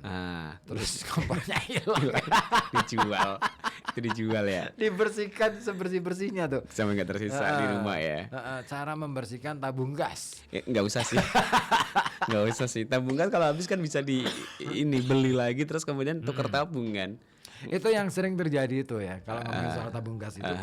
Terus Terus kompornya hilang. dijual. Itu dijual ya. Dibersihkan sebersih-bersihnya tuh. Sampai nggak tersisa di rumah ya. Cara membersihkan tabung gas. Nggak usah sih. Nggak usah sih. Tabung kan kalau habis kan bisa ini beli lagi terus kemudian tuker tabung kan. Itu yang sering terjadi itu ya. Kalau ngomongin soal tabung gas itu.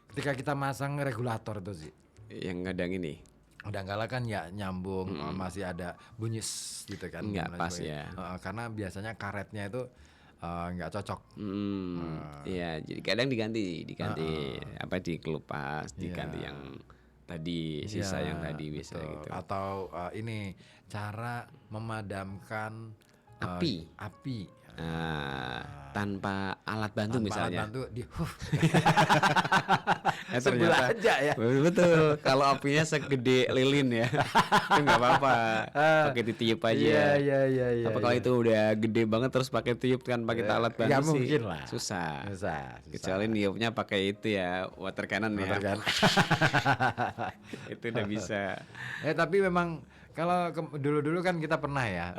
Ketika kita masang regulator tuh sih. Yang kadang ini Udah enggak lah kan ya nyambung, masih ada bunyi gitu kan. Nggak dan pas sebagainya. ya. Karena biasanya karetnya itu nggak cocok. Iya, jadi kadang diganti apa dikelupas, diganti yang tadi sisa Iya, yang tadi bisa betul. gitu. Atau ini cara memadamkan api. Tanpa alat bantu Tanpa misalnya. alat bantu Ternyata aja ya. betul. Kalau apinya segede lilin ya, itu nggak apa-apa. Pakai ditiup aja. Iya. Apa kalau itu udah gede banget terus pakai tiup kan pakai alat bantu nggak sih mungkin lah. susah. Susah. Kecuali niupnya pakai itu ya, water cannon ya. Kan? Itu udah bisa. Tapi memang kalau dulu-dulu kan kita pernah ya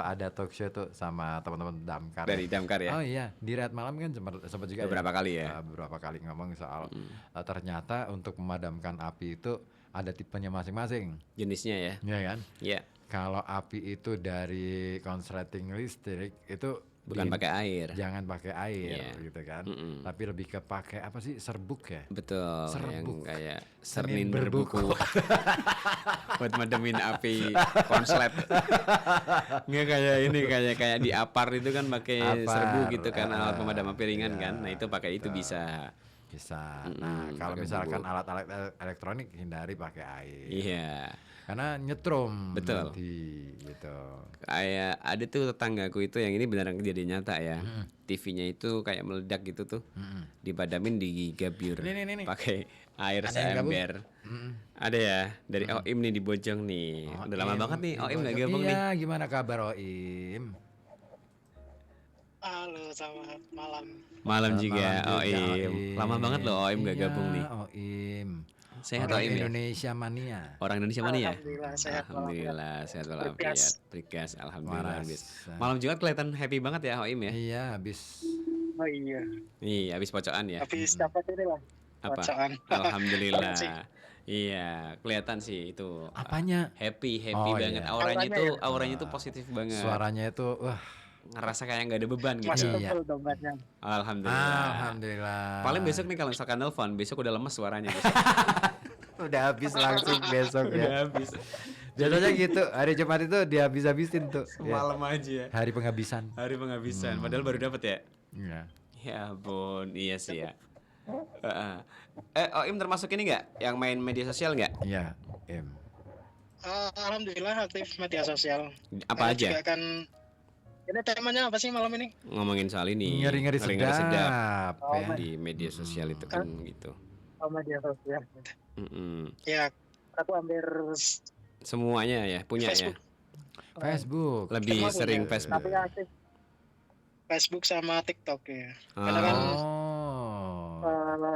ada talk show tuh sama teman-teman Damkar. Dari Damkar ya. Oh iya, di Rehat Malam kan sempat juga Beberapa kali ya. beberapa kali ngomong soal ternyata untuk memadamkan api itu ada tipenya masing-masing. Jenisnya ya. Iya kan? Iya. Kalau api itu dari konsleting listrik itu Bukan pakai air. jangan pakai air Iya. gitu kan. Tapi lebih ke pakai apa sih, serbuk ya? Betul, Serbuk. yang kayak Senin Senin berbuku. berbuku. Buat mademin api konslet. Nggak kayak ini kayak di apar itu kan pakai Apar, serbu gitu kan, alat pemadam api ringan kan. Nah, itu pakai itu bisa. Bisa. Nah, kalau pakai misalkan bubuk. alat-alat elektronik hindari pakai air. Iya. Karena nyetrum Betul. nanti gitu. Kayak ada tuh tetanggaku itu yang ini beneran kejadian nyata ya. TV-nya itu kayak meledak gitu tuh. Dipadamin digabur Ini. pakai air Ada yang gabung? seember. Ada ya dari Oim nih di Bojong nih. Udah lama banget nih Oim nggak gabung nih. Iya, gimana kabar Oim? Halo, selamat malam. Malam juga Malam juga, Oim. Lama banget loh Oim nggak Iya, gabung nih. Oim. Sehat Orang Oim ya? Indonesia mania. Orang Indonesia mana ya? Alhamdulillah sehat Alhamdulillah sehat walafiat. Bergas. Bergas alhamdulillah. Waras. Bis. Malam Jumat kelihatan happy banget ya Oim ya. Iya, habis Oh iya, Ih, habis pocokan ya. habis dapat ini lah. Apa? Bacaan. Alhamdulillah. Sih. Iya, kelihatan sih itu. apanya? Happy Oh, banget. iya. Auranya itu positif banget. Suaranya itu Ngerasa kayak nggak ada beban gitu. Masih Iya. tebel dompetnya. Alhamdulillah. alhamdulillah. Paling besok nih kalau misalkan nelfon, besok udah lemes suaranya besok. udah habis langsung besok Udah ya. habis. Biasanya gitu, hari Jumat itu dihabis-habisin tuh. Ya. Malam aja ya. Hari penghabisan. Hari penghabisan, padahal baru dapat ya. Iya. Ya ampun, iya sih ya. Oim termasuk ini nggak? Yang main media sosial nggak? Iya, Em. Alhamdulillah aktif media sosial. Apa Karena aja? juga kan ini temanya apa sih malam ini? Ngomongin soal ini. Ngeri-ngeri sedap. Oh, ya. Di media sosial itu kan gitu. Oh, media sosial. Mm-mm. Ya, aku hampir Semuanya ya, punya ya. Facebook. Facebook. Lebih Semua sering punya, Facebook. tapi aktif Facebook sama TikTok ya. Karena kan Oh.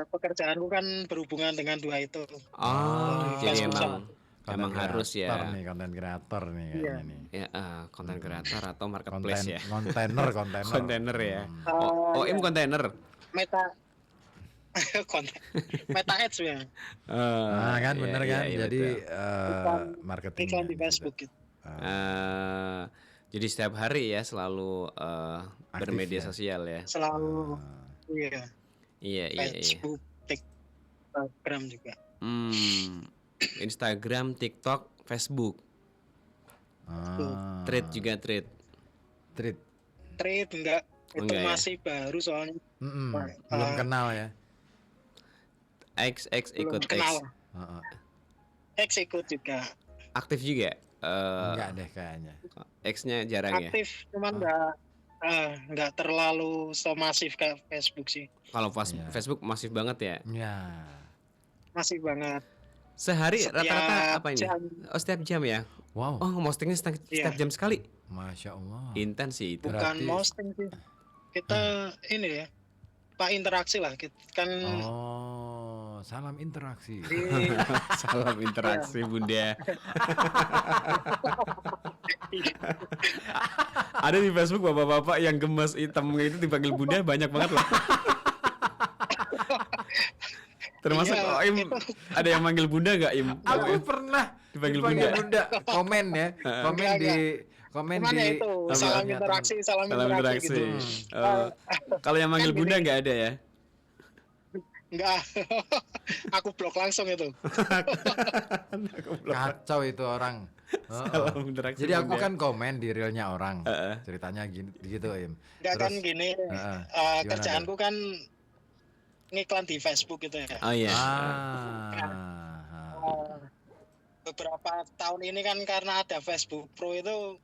pekerjaanku kan berhubungan dengan dua itu. Jadi Facebook emang Content harus ya. creator nih, konten kreator nih Iya. kayaknya nih. Ya, konten kreator atau marketplace ya. Kontainer. Kontainer ya. Oh, Oim iya. kontainer. Meta konten Meta Ads ya. Nah, kan Iya, bener iya, kan? iya, Jadi Iklan- marketing Iklan di Facebook gitu. Jadi setiap hari ya selalu bermedia ya? sosial ya. Selalu iya, Iya, iya, iya. Facebook, Instagram juga. Instagram, TikTok, Facebook, Thread juga Thread. Treat. Trade enggak, itu Enggak ya? masih baru soalnya Belum kenal ya. X belum ikut X. kenal. Heeh. X ikut juga Aktif juga. Enggak deh kayaknya. X-nya jarang ya. aktif, cuman enggak nggak terlalu so masif kayak Facebook sih. Kalau Iya. Facebook masif banget ya. Ya. Masif banget. Sehari rata-rata Setiap apa ini? jam. Oh, setiap jam ya. Wow, Oh, postingnya setiap Iya. jam sekali. Masya Allah. Intens sih itu. Bukan Berarti- posting sih. Kita ini ya, Pak interaksi lah. Kita kan Oh, salam interaksi. di Salam interaksi Bunda. Ada di Facebook bapak-bapak yang gemes hitam itu dipanggil Bunda banyak banget loh. Termasuk Iya, Im, ada yang manggil Bunda gak Im? Aku pernah Dipanggil dipanggil Bunda. Bunda. Komen ya, komen Enggak, di komen Cuman di ya itu salam interaksi, salam Salam interaksi interaksi. gitu. Oh, kalau yang manggil Kan Bunda gini. nggak ada ya? Enggak, aku blok langsung itu. Kacau itu orang. Oh, Salam interaksi. Jadi aku Bunda. kan komen di realnya orang. Heeh. Ceritanya gitu, Im. Enggak kan Terus- gini, Heeh. Gimana, kerjaanku kan ngiklan di Facebook gitu ya. Oh iya. Beberapa tahun ini kan karena ada Facebook Pro itu,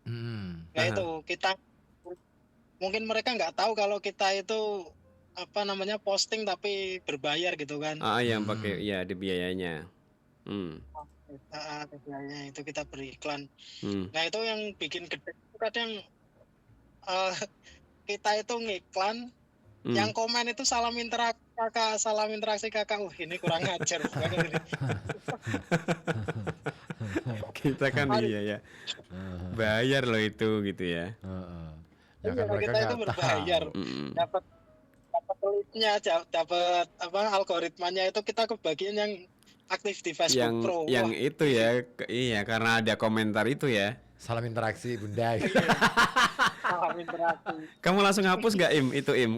ya Aha. itu kita mungkin mereka nggak tahu kalau kita itu apa namanya posting tapi berbayar gitu kan. Ah, yang pakai ya ada biayanya. Hmm. Biayanya itu kita beriklan. Hmm. Nah itu yang bikin gede itu kadang kita itu ngiklan, Hmm. yang komen itu salam interaksi kakak. Ini kurang ajar banget ini. Kita kan iya ya. Bayar loh itu gitu ya. Ya kan Iya, mereka kita itu nggak berbayar. tahu. Mm. dapat leadnya, dapat apa algoritmanya itu kita kebagian yang aktif di Facebook Yang Pro. yang Wah, itu ya, iya karena ada komentar itu ya. Salam interaksi Bunda. salam interaksi. Kamu langsung hapus nggak Im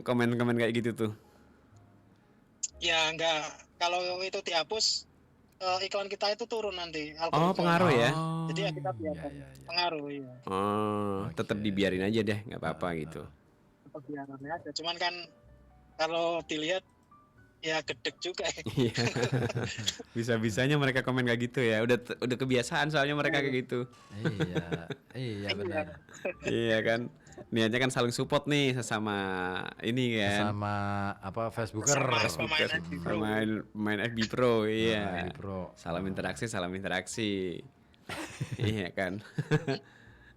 komen-komen kayak gitu tuh? Ya enggak, kalau itu dihapus iklan kita itu turun nanti Oh, algoritmanya. pengaruh ya. Jadi ya kita biarkan. Pengaruh ya. Oh, tetap Oke. dibiarin aja deh, nggak apa-apa gitu. Tetap biaran aja. Cuman kan kalau dilihat ya gedek juga ya. Iya. Bisa-bisanya mereka komen kayak gitu ya. Udah kebiasaan soalnya mereka kayak gitu. Iya benar. Iya kan. Niatnya kan saling support nih sesama ini kan. Sama apa Facebooker. Sama pemain FB Pro. Main FB Pro, iya. FB Pro. Salam interaksi. Iya kan.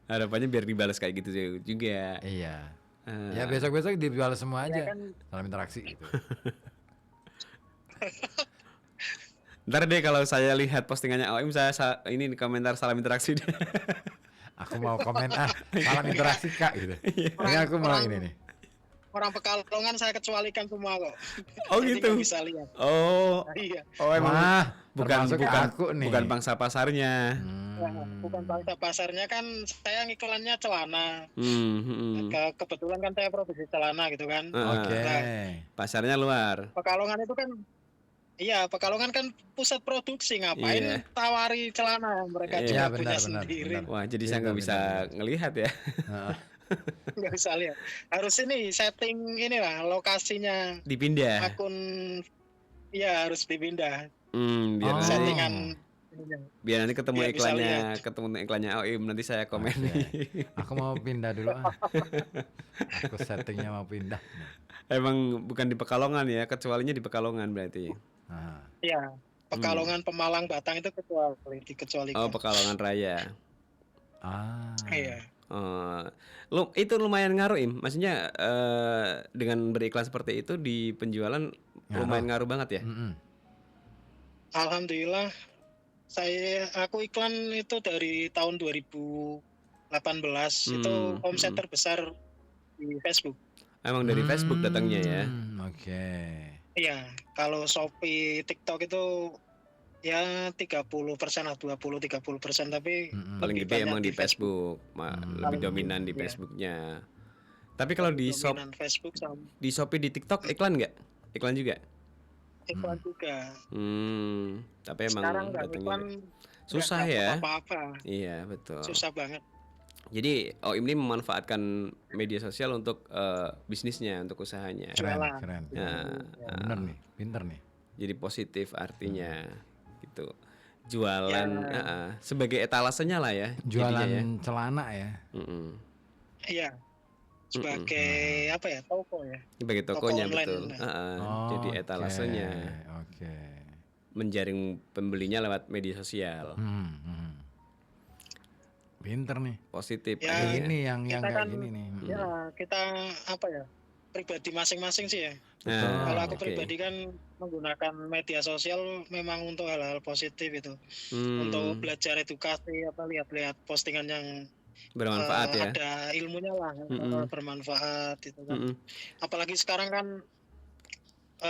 Harapannya biar dibalas kayak gitu juga. Iya. Eh, Ya besok-besok dibalas semua Ya aja. kan Salam interaksi gitu. Ntar deh kalau saya lihat postingannya OIM ini di komentar salam interaksi deh. Aku mau komen salam interaksi Kak gitu. Ini aku mau ini nih. orang Pekalongan saya kecualikan semua kok. Oh Jadi gitu. nggak bisa lihat. Oh, Iya. emang Wah, bukan termasuk aku nih. bukan pangsa pasarnya. Bukan bangsa pasarnya kan saya ngiklannya celana. Hmm. Kebetulan kan saya produksi celana gitu kan. Oke. Pasarnya luar. Pekalongan itu kan iya, Pekalongan kan pusat produksi, ngapain Iya. tawari celana mereka Iya, juga benar, punya benar, sendiri. benar. Wah, jadi Iya, saya nggak benar, bisa benar. ngelihat ya. Heeh. Nggak bisa lihat. Harus ini setting inilah lokasinya Dipindah. akun. Iya harus dipindah. Biar Oh. nanti, Settingan. biar nanti ketemu Biar bisa iklannya OIM nanti saya komen. Oke. Aku mau pindah dulu Aku settingnya mau pindah. Emang bukan di Pekalongan ya, kecualinya di Pekalongan berarti. Nah, Iya. Pekalongan, Pemalang, Batang itu dikecualikan. Oh, Pekalongan Raya. Iya. Itu lumayan ngaruh Im. Maksudnya dengan beriklan seperti itu di penjualan lumayan ngaruh banget ya. Alhamdulillah aku iklan itu dari tahun 2018 itu omset terbesar di Facebook. Emang dari Facebook datangnya ya. Oke. Iya, kalau Shopee, TikTok itu ya 30% lah, 20-30%, tapi Paling lebih gede banyak emang di Facebook, lebih dominan di Iya. Facebooknya. Tapi kalau di dominan Facebook sama di Shopee di TikTok iklan nggak? Iklan juga. iklan juga. Tapi emang Sekarang nggak datangnya iklan susah nggak ya. dapat apa-apa, Iya betul. susah banget. Jadi OIM ini memanfaatkan media sosial untuk bisnisnya, untuk usahanya. Keren, Jualan. keren. Nah, Bener nih, pinter nih. jadi positif artinya gitu. Jualan Ya. sebagai etalasenya lah ya. Jualan jadinya ya. celana ya. Mm-mm. Iya, sebagai apa ya, toko ya. Sebagai Toko tokonya online. betul. Jadi Oke, etalasenya Oke. menjaring pembelinya lewat media sosial. Pinter nih. Positif Ya, akhirnya. Ini yang Kita kayak kan gini nih. ya kita apa ya, pribadi masing-masing sih ya. Nah, Kalau aku oke. pribadi kan menggunakan media sosial memang untuk hal-hal positif itu. Untuk belajar edukasi, apa lihat-lihat postingan yang Bermanfaat ya. ada ilmunya lah, bermanfaat itu kan. Apalagi sekarang kan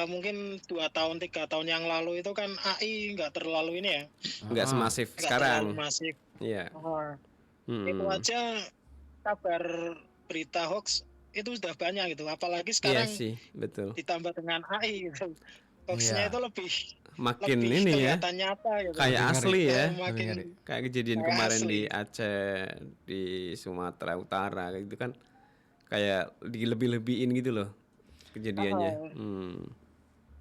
mungkin 2 tahun 3 tahun yang lalu itu kan AI nggak terlalu ini ya, Nggak semasif nggak sekarang. terlalu masif. Iya. Itu aja kabar berita hoax itu sudah banyak gitu. Apalagi Iya sekarang sih, betul. ditambah dengan AI gitu. Hoaxnya Iya. itu lebih Makin lebih ini ya, kelihatan nyata gitu. kayak Lebih asli ngeri. ya. Makin Lebih ngeri. Kayak kejadian Kayak kemarin asli. di Aceh, di Sumatera Utara kayak gitu kan, kayak dilebih-lebihin gitu loh kejadiannya.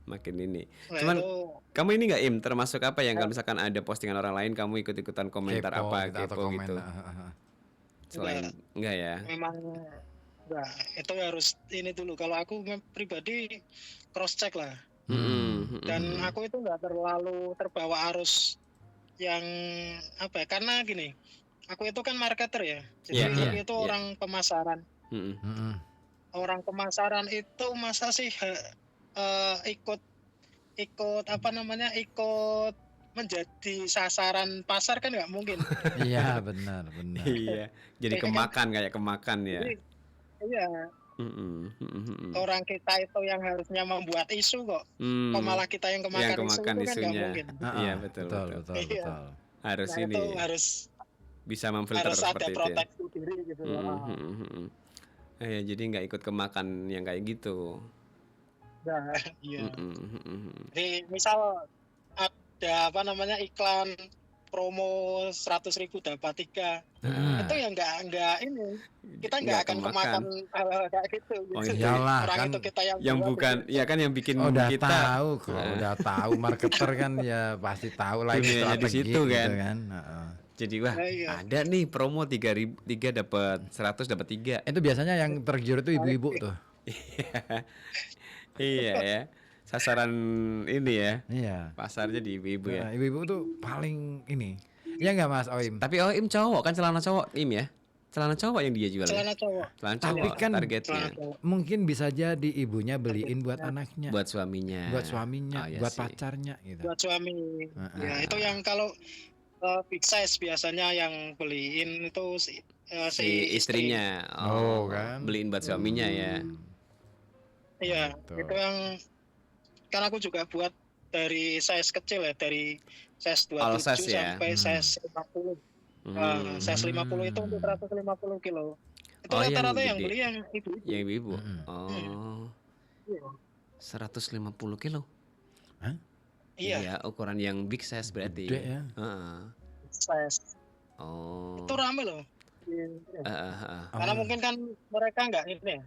Makin ini. Nah, Cuman itu kamu ini nggak Im, termasuk apa yang kalau misalkan ada postingan orang lain kamu ikut-ikutan komentar Kepo apa gitu, atau kepo komen. gitu. Selain enggak ya? memang nah, itu harus ini dulu. Kalau aku pribadi cross check lah. Dan aku itu nggak terlalu terbawa arus yang apa ya, karena gini, aku itu kan marketer ya, jadi aku itu orang pemasaran. Orang pemasaran itu masa sih ikut apa namanya, ikut menjadi sasaran pasar kan nggak mungkin. Iya, benar. Iya, jadi kemakan kayak kemakan ya. Jadi, iya, orang kita itu yang harusnya membuat isu kok malah kita yang kemakan, isu itu kan nggak isunya. mungkin. Iya, betul. Iya. Harus Nah, ini itu harus bisa memfilter ada seperti itu ya. proteksi diri gitu. Ya, jadi nggak ikut kemakan yang kayak gitu. Nah, iya. Jadi misal ada apa namanya, iklan promo 100.000 dapat 3, itu ya nggak ini, kita nggak akan kemakan hal kayak gitu. Oh, gitu. iyalah, Orang kan itu kita yang buat bukan, gitu. ya kan yang bikin udah kita tahu kok, udah tahu marketer kan ya pasti tahu lah ini Dunianya di strategi situ gitu kan. kan. jadi wah Iya. ada nih promo 3 dapat 100 dapat 3. Itu biasanya yang tergiur itu ibu-ibu tuh. Iya ya. Sasaran ini ya. Iya. Pasarnya di ibu-ibu ya. Nah, ibu-ibu tuh paling ini. Ya nggak Mas Oim? Tapi Im cowok kan, celana cowok Im ya. Celana cowok yang dia jual. Celana cowok. Celana Tapi cowok kan targetnya. Celana cowok. Mungkin bisa jadi ibunya beliin buat anaknya, Buat suaminya. buat suaminya, Oh, iya buat sih. pacarnya gitu. Buat suami. Ya itu yang kalau big size biasanya yang beliin itu si istrinya. Oh, kan. Beliin buat suaminya ya. Iya, Gitu. itu yang kan aku juga buat dari size kecil ya, dari size 27 All size ya? sampai size 50. Size 50 itu untuk 150 kilo. Itu Oh, yang rata-rata yang gede. beli yang ibu-ibu. Yang ibu. Iya. 150 kilo. Iya, Iya, ukuran yang big size berarti. Gede ya. Heeh. size. Oh. Itu rame loh. Karena mungkin kan mereka nggak ini ya,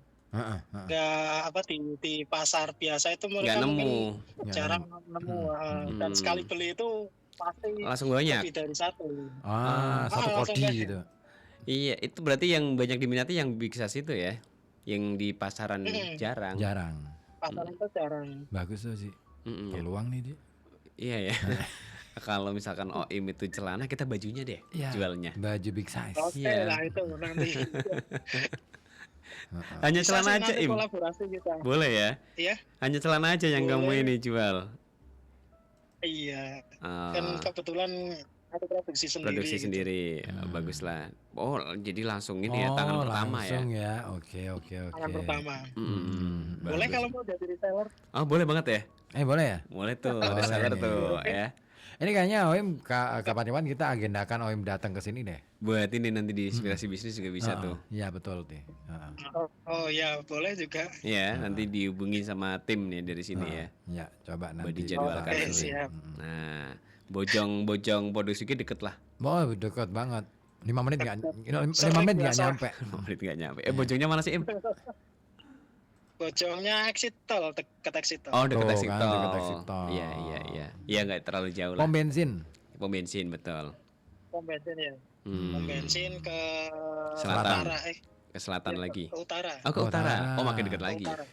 nggak apa di pasar biasa itu Nggak mereka nemu. mungkin jarang nemu. Dan sekali beli itu pasti Langsung banyak. lebih dari satu. Satu langsung kodi banyak. gitu. Iya, itu berarti yang banyak diminati yang big size itu ya. Yang di pasaran jarang. Jarang. Pasaran itu jarang. Bagus tuh sih. Peluang nih dia. Iya ya. Kalau misalkan Oim itu celana, kita bajunya deh Iya. jualnya. Baju big size. Oke Iya. lah itu nanti. Hanya Bisa celana sih aja nanti Im. kolaborasi kita. Boleh ya? Iya. Hanya celana aja yang kamu Boleh. ini jual. Iya. Ah, Kan kebetulan aku produksi sendiri. produksi gitu. sendiri. Bagus lah. Oh, jadi langsung ini ya tangan pertama ya. langsung ya. Oke. Tangan pertama. Mm. Boleh kalau mau jadi reseller. Oh, boleh banget ya. Boleh ya? Boleh tuh, Boleh reseller nih. tuh ya. Ini kayaknya Oim kapan-kapan kita agendakan Oim datang ke sini deh. Buat ini nanti di inspirasi bisnis juga bisa tuh. Iya betul deh. Oh ya boleh juga. Ya, nanti dihubungi sama tim nih dari sini ya. Ya coba Buat nanti. dijadwalkan Oke, dulu. siap. Nah, bojong produksi deket lah. Oh dekat banget. 5 menit nggak? 5 Sering menit nggak biasa. nyampe. 5 menit nggak nyampe. Bojongnya mana sih Im? Bojongnya exit tol, dekat exit tol. Oh, dekat Tuh, exit kan, tol. dekat exit tol. Iya. Iya, nggak terlalu jauh lah. Pom bensin. Pom bensin betul. Pom bensin ya. Hmm. Pom bensin ke Selatan. utara, Ke selatan lagi. Ke utara. Oh, ke Ke utara. utara. Oh, makin dekat Ke lagi. utara.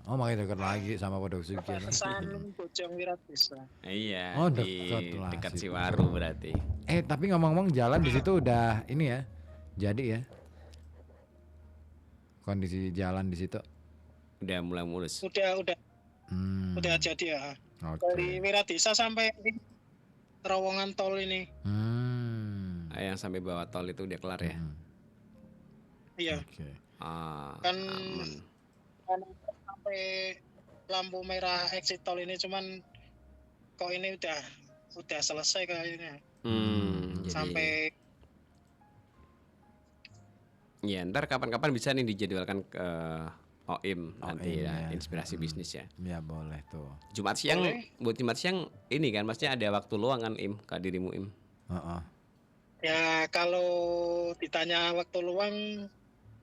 Oh makin dekat lagi sama Pondok Suci. Pesan Bojong Wiratisa. Iya, Oh, di deket lah dekat situ. Siwaru berarti. Tapi ngomong-ngomong jalan di situ udah ini ya, jadi ya. Kondisi jalan di situ. Udah mulai mulus. Udah Hmm, jadi ya. Oke. Dari Wiratisa sampai terowongan tol ini. Yang sampai bawah tol itu udah kelar ya. Iya. Oke. Kan Aman. sampai lampu merah exit tol ini cuman kok ini udah selesai kayaknya. Jadi Sampai ya ntar kapan-kapan bisa nih dijadwalkan ke OIM nanti OIM, ya, ya. inspirasi bisnis ya. Ya boleh tuh. Jumat siang, Boleh. buat Jumat siang ini kan maksudnya ada waktu luang kan Im, kak dirimu Im. Heeh. ya kalau ditanya waktu luang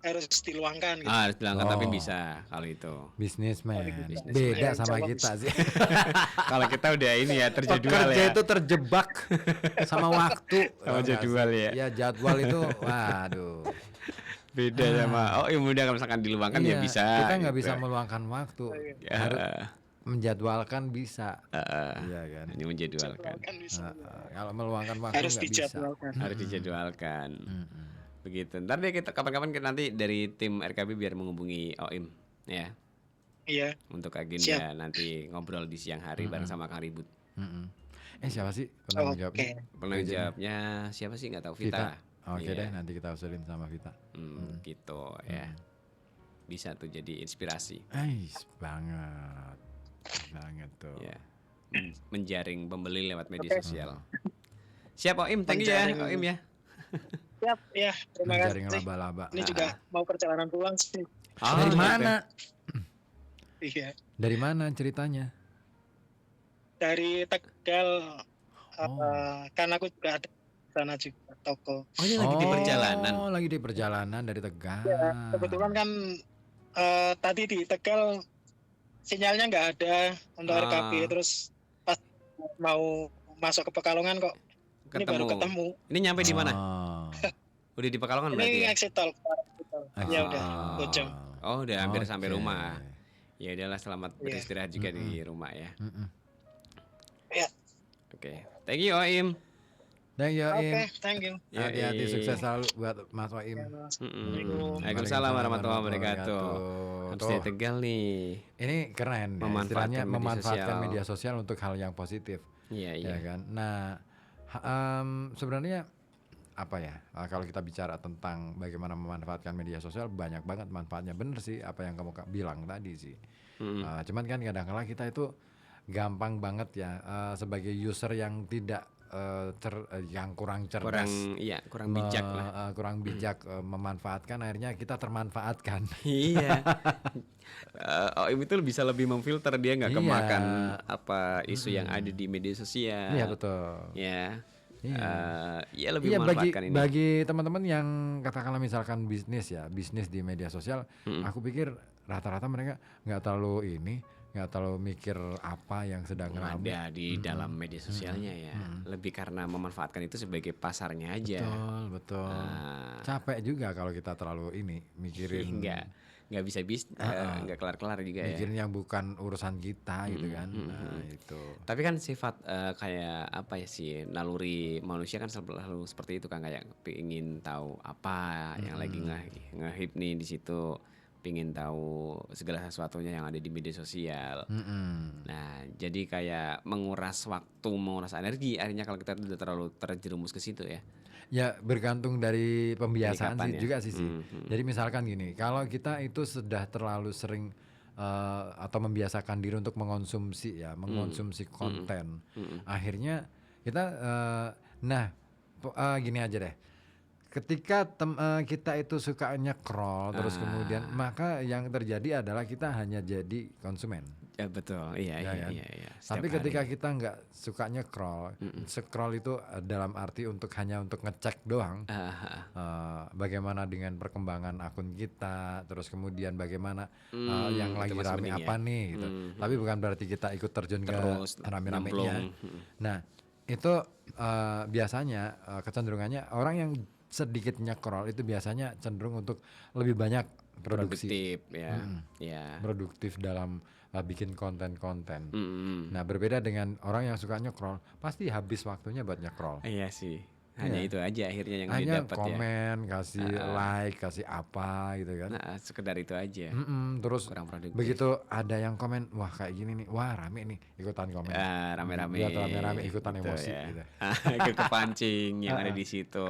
harus diluangkan gitu. Harus dilangkan tapi Oh. bisa kalau itu. Bisnismen. Bisnismen. Beda Ya, sama jawab kita sih. Kalau kita udah ini ya terjadwal Pekerja ya. itu terjebak sama waktu. Sama Tau nggak jadwal sih? ya. Ya jadwal itu, waduh. Beda sama OIM udah kalau misalkan diluangkan ya Iya, bisa. kita nggak gitu. bisa meluangkan waktu. Ya, Harus menjadwalkan bisa. heeh. Iya kan. Ini menjadwalkan. Kan bisa. Kalau meluangkan waktu Harus nggak bisa. dijadwalkan. Harus dijadwalkan. Mm-mm. Begitu. Ntar deh kita kapan-kapan kita nanti dari tim RKB biar menghubungi OIM ya Iya. untuk agenda nanti ngobrol di siang hari bareng sama Kang Ribut. Mm-mm. Siapa sih penanggung jawabnya? Penanggung jawabnya siapa sih nggak tahu Vita. Oke Iya. deh, nanti kita usulin sama Vita. Gitu ya. Bisa tuh jadi inspirasi Banget. Banget tuh. ya. Menjaring pembeli lewat media sosial. Siap OIM, thank you ya Menjaring. OIM ya. Siap, ya. Terima Menjaring kasih. laba-laba. Ini juga mau perjalanan pulang sih. Dari gitu. mana? Iya. Dari mana ceritanya? Dari Tegal. Oh. Kan aku juga ada di sana juga toko. Oh, ini lagi di perjalanan. Oh, lagi di perjalanan dari Tegal. Ya, kebetulan kan tadi di Tegal sinyalnya nggak ada untuk RKB, terus pas mau masuk ke Pekalongan kok ini baru ketemu. Ini nyampe di mana? Oh. Udah di Pekalongan berarti Ini ya? exit tol. Ya udah, Bojong. Oh, udah hampir sampai Oke. rumah. Ya udahlah, selamat Iya. beristirahat juga di rumah ya. Mm-mm. Ya. Oke. Thank you OIM. Thank you, Oke, Im. thank you. Hati-hati, sukses selalu buat Mas Waim. Waalaikumsalam warahmatullahi wabarakatuh. Habis dari Tuh, Tegal nih. ini keren ya, Memanfaatkan istilahnya media memanfaatkan sosial. media sosial untuk hal yang positif, Iya, iya. ya kan. Nah, sebenarnya apa ya, kalau kita bicara tentang bagaimana memanfaatkan media sosial, banyak banget manfaatnya. Bener sih apa yang kamu bilang tadi sih. Cuman kan kadang-kala kita itu gampang banget ya, sebagai user yang tidak yang kurang cerdas, Kurang bijak lah. kurang bijak, memanfaatkan, akhirnya kita termanfaatkan. Iya. OIM itu bisa lebih memfilter, dia nggak Iya. kemakan apa isu yang ada di media sosial. Iya betul. Ya. Iya. Ya lebih Iya, memanfaatkan ini. bagi teman-teman yang katakanlah misalkan bisnis di media sosial, aku pikir rata-rata mereka nggak terlalu mikir apa yang sedang rame. Ada di dalam media sosialnya ya. Lebih karena memanfaatkan itu sebagai pasarnya aja. Betul. Capek juga kalau kita terlalu mikirin Nggak bisa nggak kelar-kelar juga ya. mikirin yang bukan urusan kita gitu kan. Nah, itu. Tapi kan sifat kayak apa ya sih, naluri manusia kan selalu seperti itu kan, kayak pingin tahu apa yang lagi ngehip nih di situ, pingin tahu segala sesuatunya yang ada di media sosial. Nah, jadi kayak menguras waktu, menguras energi akhirnya kalau kita udah terlalu terjerumus ke situ ya. Ya bergantung dari pembiasaan Dari kapan sih ya? juga sih. Jadi misalkan gini, kalau kita itu sudah terlalu sering atau membiasakan diri untuk mengonsumsi konten, akhirnya kita gini aja deh. Ketika kita itu suka nyekrol terus kemudian, maka yang terjadi adalah kita hanya jadi konsumen. Ya betul, iya. Tapi Setiap ketika hari. kita nggak suka nyekrol, scroll itu dalam arti hanya untuk ngecek doang. Bagaimana dengan perkembangan akun kita, terus kemudian bagaimana yang itu lagi masih rame penting apa ya. nih gitu. Tapi bukan berarti kita ikut terjun Terus ke rame-ramenya. nyemplung. Nah, itu biasanya kecenderungannya orang yang sedikit nyekrol itu biasanya cenderung untuk lebih banyak produksi. Produktif ya. Mm-mm. Ya. Produktif dalam bikin konten-konten. Mm-mm. Nah, berbeda dengan orang yang suka nyekrol, pasti habis waktunya buat nyekrol. Iya sih. Hanya Iya. itu aja akhirnya yang Hanya didapat ya. komen, kasih like, kasih apa gitu kan. Nah, sekedar itu aja. Terus Kurang produktif. begitu ada yang komen, wah kayak gini nih, wah rame nih, ikutan komen. Rame-rame. Biar rame-rame ikutan gitu emosi ya. gitu. Kepancing yang ada di situ.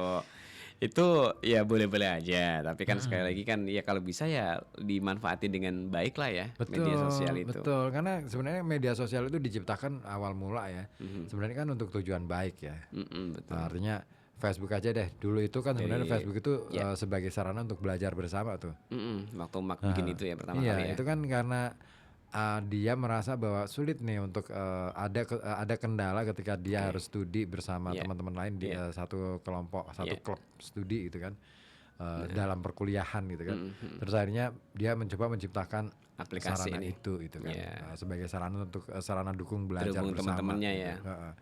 Itu ya boleh-boleh aja, tapi kan sekali lagi kan ya kalau bisa ya dimanfaatin dengan baik lah ya media sosial itu. Betul, karena sebenarnya media sosial itu diciptakan awal mula ya. Sebenarnya kan untuk tujuan baik ya. Betul. Nah, artinya Facebook aja deh. Dulu itu kan sebenarnya Facebook itu ya. sebagai sarana untuk belajar bersama tuh. Waktu Mark bikin itu ya pertama Iya, kali ya. itu kan karena dia merasa bahwa sulit nih untuk ada kendala ketika dia harus studi bersama Iya. teman-teman lain di satu kelompok, satu Iya. klub studi gitu kan. Dalam perkuliahan gitu kan. Terus akhirnya dia mencoba menciptakan Aplikasi sarana ini. itu kan. Iya. Sebagai sarana untuk sarana dukung belajar Terhubung bersama. teman-temannya gitu. ya. Heeh.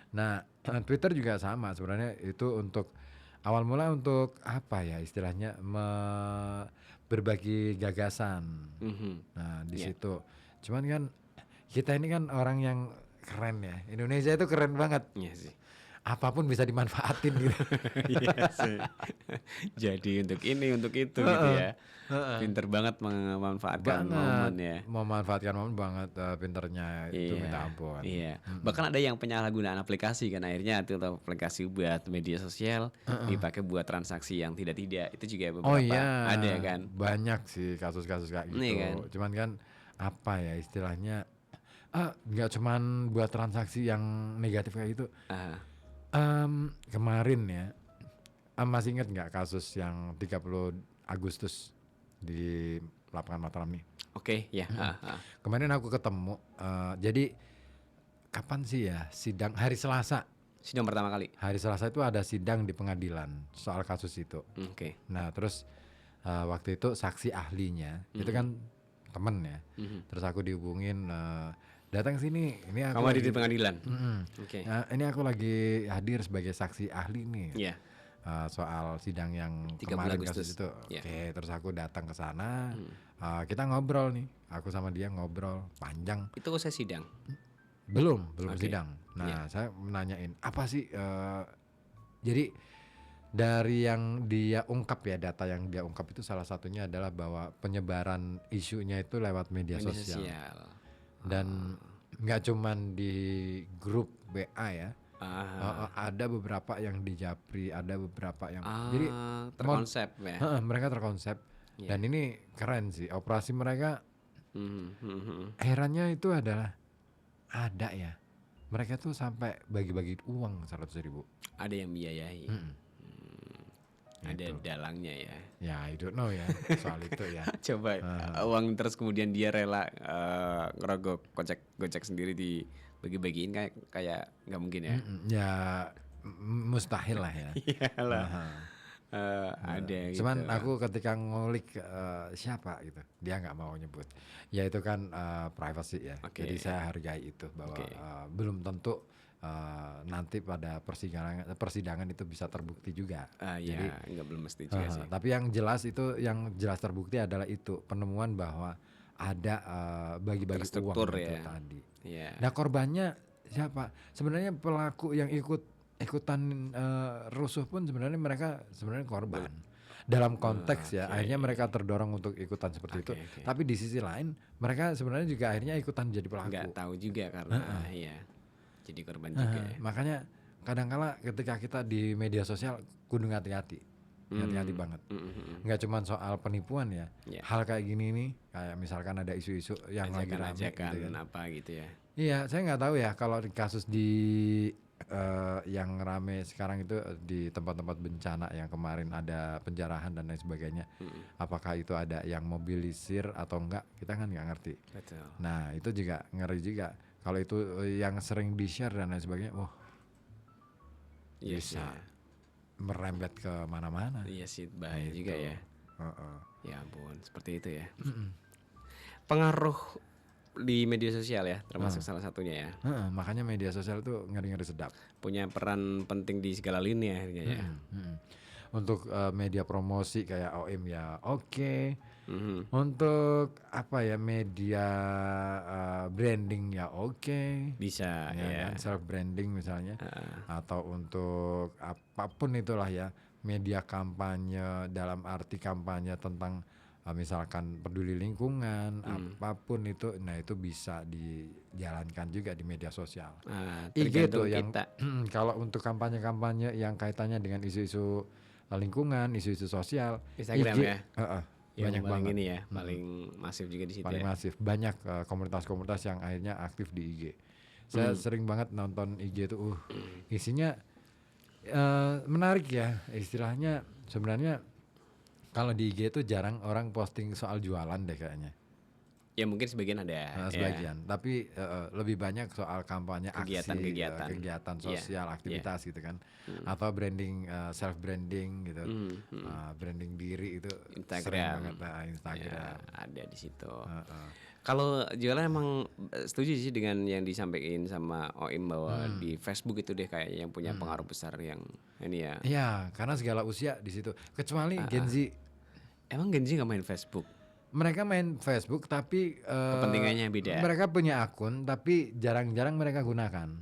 Nah, Twitter juga sama sebenarnya, itu untuk awal mula untuk apa ya istilahnya, berbagi gagasan. Nah, di Iya. situ. Cuman kan kita ini kan orang yang keren ya. Indonesia itu keren banget. Iya sih. Apapun bisa dimanfaatin gitu. Iya sih. Jadi untuk ini, untuk itu gitu ya. Pinter banget memanfaatkan momen ya. Memanfaatkan momen banget, pinternya itu minta ampun. Iya. Bahkan ada yang penyalahgunaan aplikasi kan, akhirnya itu aplikasi buat media sosial dipakai buat transaksi yang tidak-tidak. Itu juga beberapa Oh iya, ada kan. banyak sih kasus-kasus kayak gitu. Nih kan. Cuman kan apa ya istilahnya, nggak cuman buat transaksi yang negatif kayak gitu. Ah, Kemarin ya, masih ingat nggak kasus yang 30 Agustus di lapangan Mataram nih? Oke, ya. Kemarin aku ketemu, jadi kapan sih ya sidang? Hari Selasa. Sidang pertama kali. Hari Selasa itu ada sidang di pengadilan soal kasus itu. Oke. Nah terus waktu itu saksi ahlinya itu kan temen ya. Terus aku dihubungin, datang sini. Ini aku Kamu lagi, di pengadilan. Oke. Nah, ini aku lagi hadir sebagai saksi ahli nih. Iya. Soal sidang yang 30 kemarin Agustus. kasus itu. Iya. Oke, terus aku datang ke sana. Kita ngobrol nih. Aku sama dia ngobrol panjang. Itu saya sidang. Belum Oke. sidang. Nah, Iya. saya menanyain apa sih? Jadi dari yang dia ungkap ya, data yang dia ungkap itu salah satunya adalah bahwa penyebaran isunya itu lewat media Media sosial. sosial. Dan nggak cuman di grup WA ya. Ada beberapa yang di Japri, ada beberapa yang jadi terkonsep ya. mereka terkonsep. Dan ini keren sih operasi mereka. Herannya itu adalah ada ya, mereka tuh sampai bagi-bagi uang 100.000. Ada yang biayai. Ada dalangnya ya. Ya I don't know ya soal itu ya. Coba uang terus kemudian dia rela ngerogok gocek sendiri dibagi-bagiin kayak nggak mungkin ya. Ya mustahil lah ya. Iyalah. Ada gitu. Cuman aku ketika ngulik siapa gitu, dia nggak mau nyebut. Ya itu kan privacy ya. Oke. Jadi saya hargai itu bahwa belum tentu nanti pada persidangan itu bisa terbukti juga. Jadi nggak belum mesti juga sih. Tapi yang jelas terbukti adalah itu penemuan bahwa ada bagi-bagi uang Terstruktur itu ya. tadi. Iya. Nah korbannya siapa? Sebenarnya pelaku yang ikutan rusuh pun sebenarnya mereka korban. Dalam konteks ya, akhirnya mereka terdorong untuk ikutan seperti itu. Oke. Tapi di sisi lain mereka sebenarnya juga akhirnya ikutan jadi pelaku. Nggak tahu juga karena ya jadi korban juga ya. Makanya kadangkala ketika kita di media sosial kudu hati-hati banget. Nggak cuma soal penipuan ya. Iya. Hal kayak gini nih, kayak misalkan ada isu-isu yang lagi rame gitu Ajakan kan. apa gitu ya. Iya, saya nggak tahu ya kalau di kasus di yang rame sekarang itu di tempat-tempat bencana yang kemarin ada penjarahan dan lain sebagainya. Apakah itu ada yang mobilisir atau enggak? Kita kan nggak ngerti. Betul. Nah itu juga ngeri juga. Kalau itu yang sering di-share dan lain sebagainya, wah Iya bisa sih. merembet ke mana-mana. Iya sih bahaya juga ya. Heeh. Ya ampun, seperti itu ya. Pengaruh di media sosial ya, termasuk salah satunya ya. Makanya media sosial tuh ngeri-ngeri sedap. Punya peran penting di segala lini akhirnya ya. Untuk media promosi kayak OIM ya oke. Mhm. Untuk apa ya media branding ya oke. Bisa Ya ya. kan self branding misalnya Heeh. atau untuk apapun itulah ya media kampanye dalam arti kampanye tentang misalkan peduli lingkungan apapun itu nah itu bisa dijalankan juga di media sosial. IG Tergantung tuh yang kita. kalau untuk kampanye-kampanye yang kaitannya dengan isu-isu lingkungan, isu-isu sosial, Instagram IG ya. Yang banyak paling banget. ini ya, paling masif juga di situ Paling ya. masif banyak komunitas-komunitas yang akhirnya aktif di IG. Saya sering banget nonton IG itu isinya menarik ya istilahnya. Sebenarnya kalau di IG itu jarang orang posting soal jualan deh kayaknya. Ya mungkin sebagian ada ya. Sebagian tapi lebih banyak soal kampanye aksi Kegiatan-kegiatan. kegiatan Iya, sosial aktivitas gitu kan atau branding self branding gitu. Branding diri itu Instagram. sering banget Instagram. Ya, ada di situ. Kalau jualan emang setuju sih dengan yang disampaikan sama Oim bahwa di Facebook itu deh kayak yang punya pengaruh besar yang ini ya. Iya, karena segala usia di situ. Kecuali Gen Z, Emang Gen Z nggak main Facebook? mereka main Facebook tapi Kepentingannya beda. mereka punya akun tapi jarang-jarang mereka gunakan.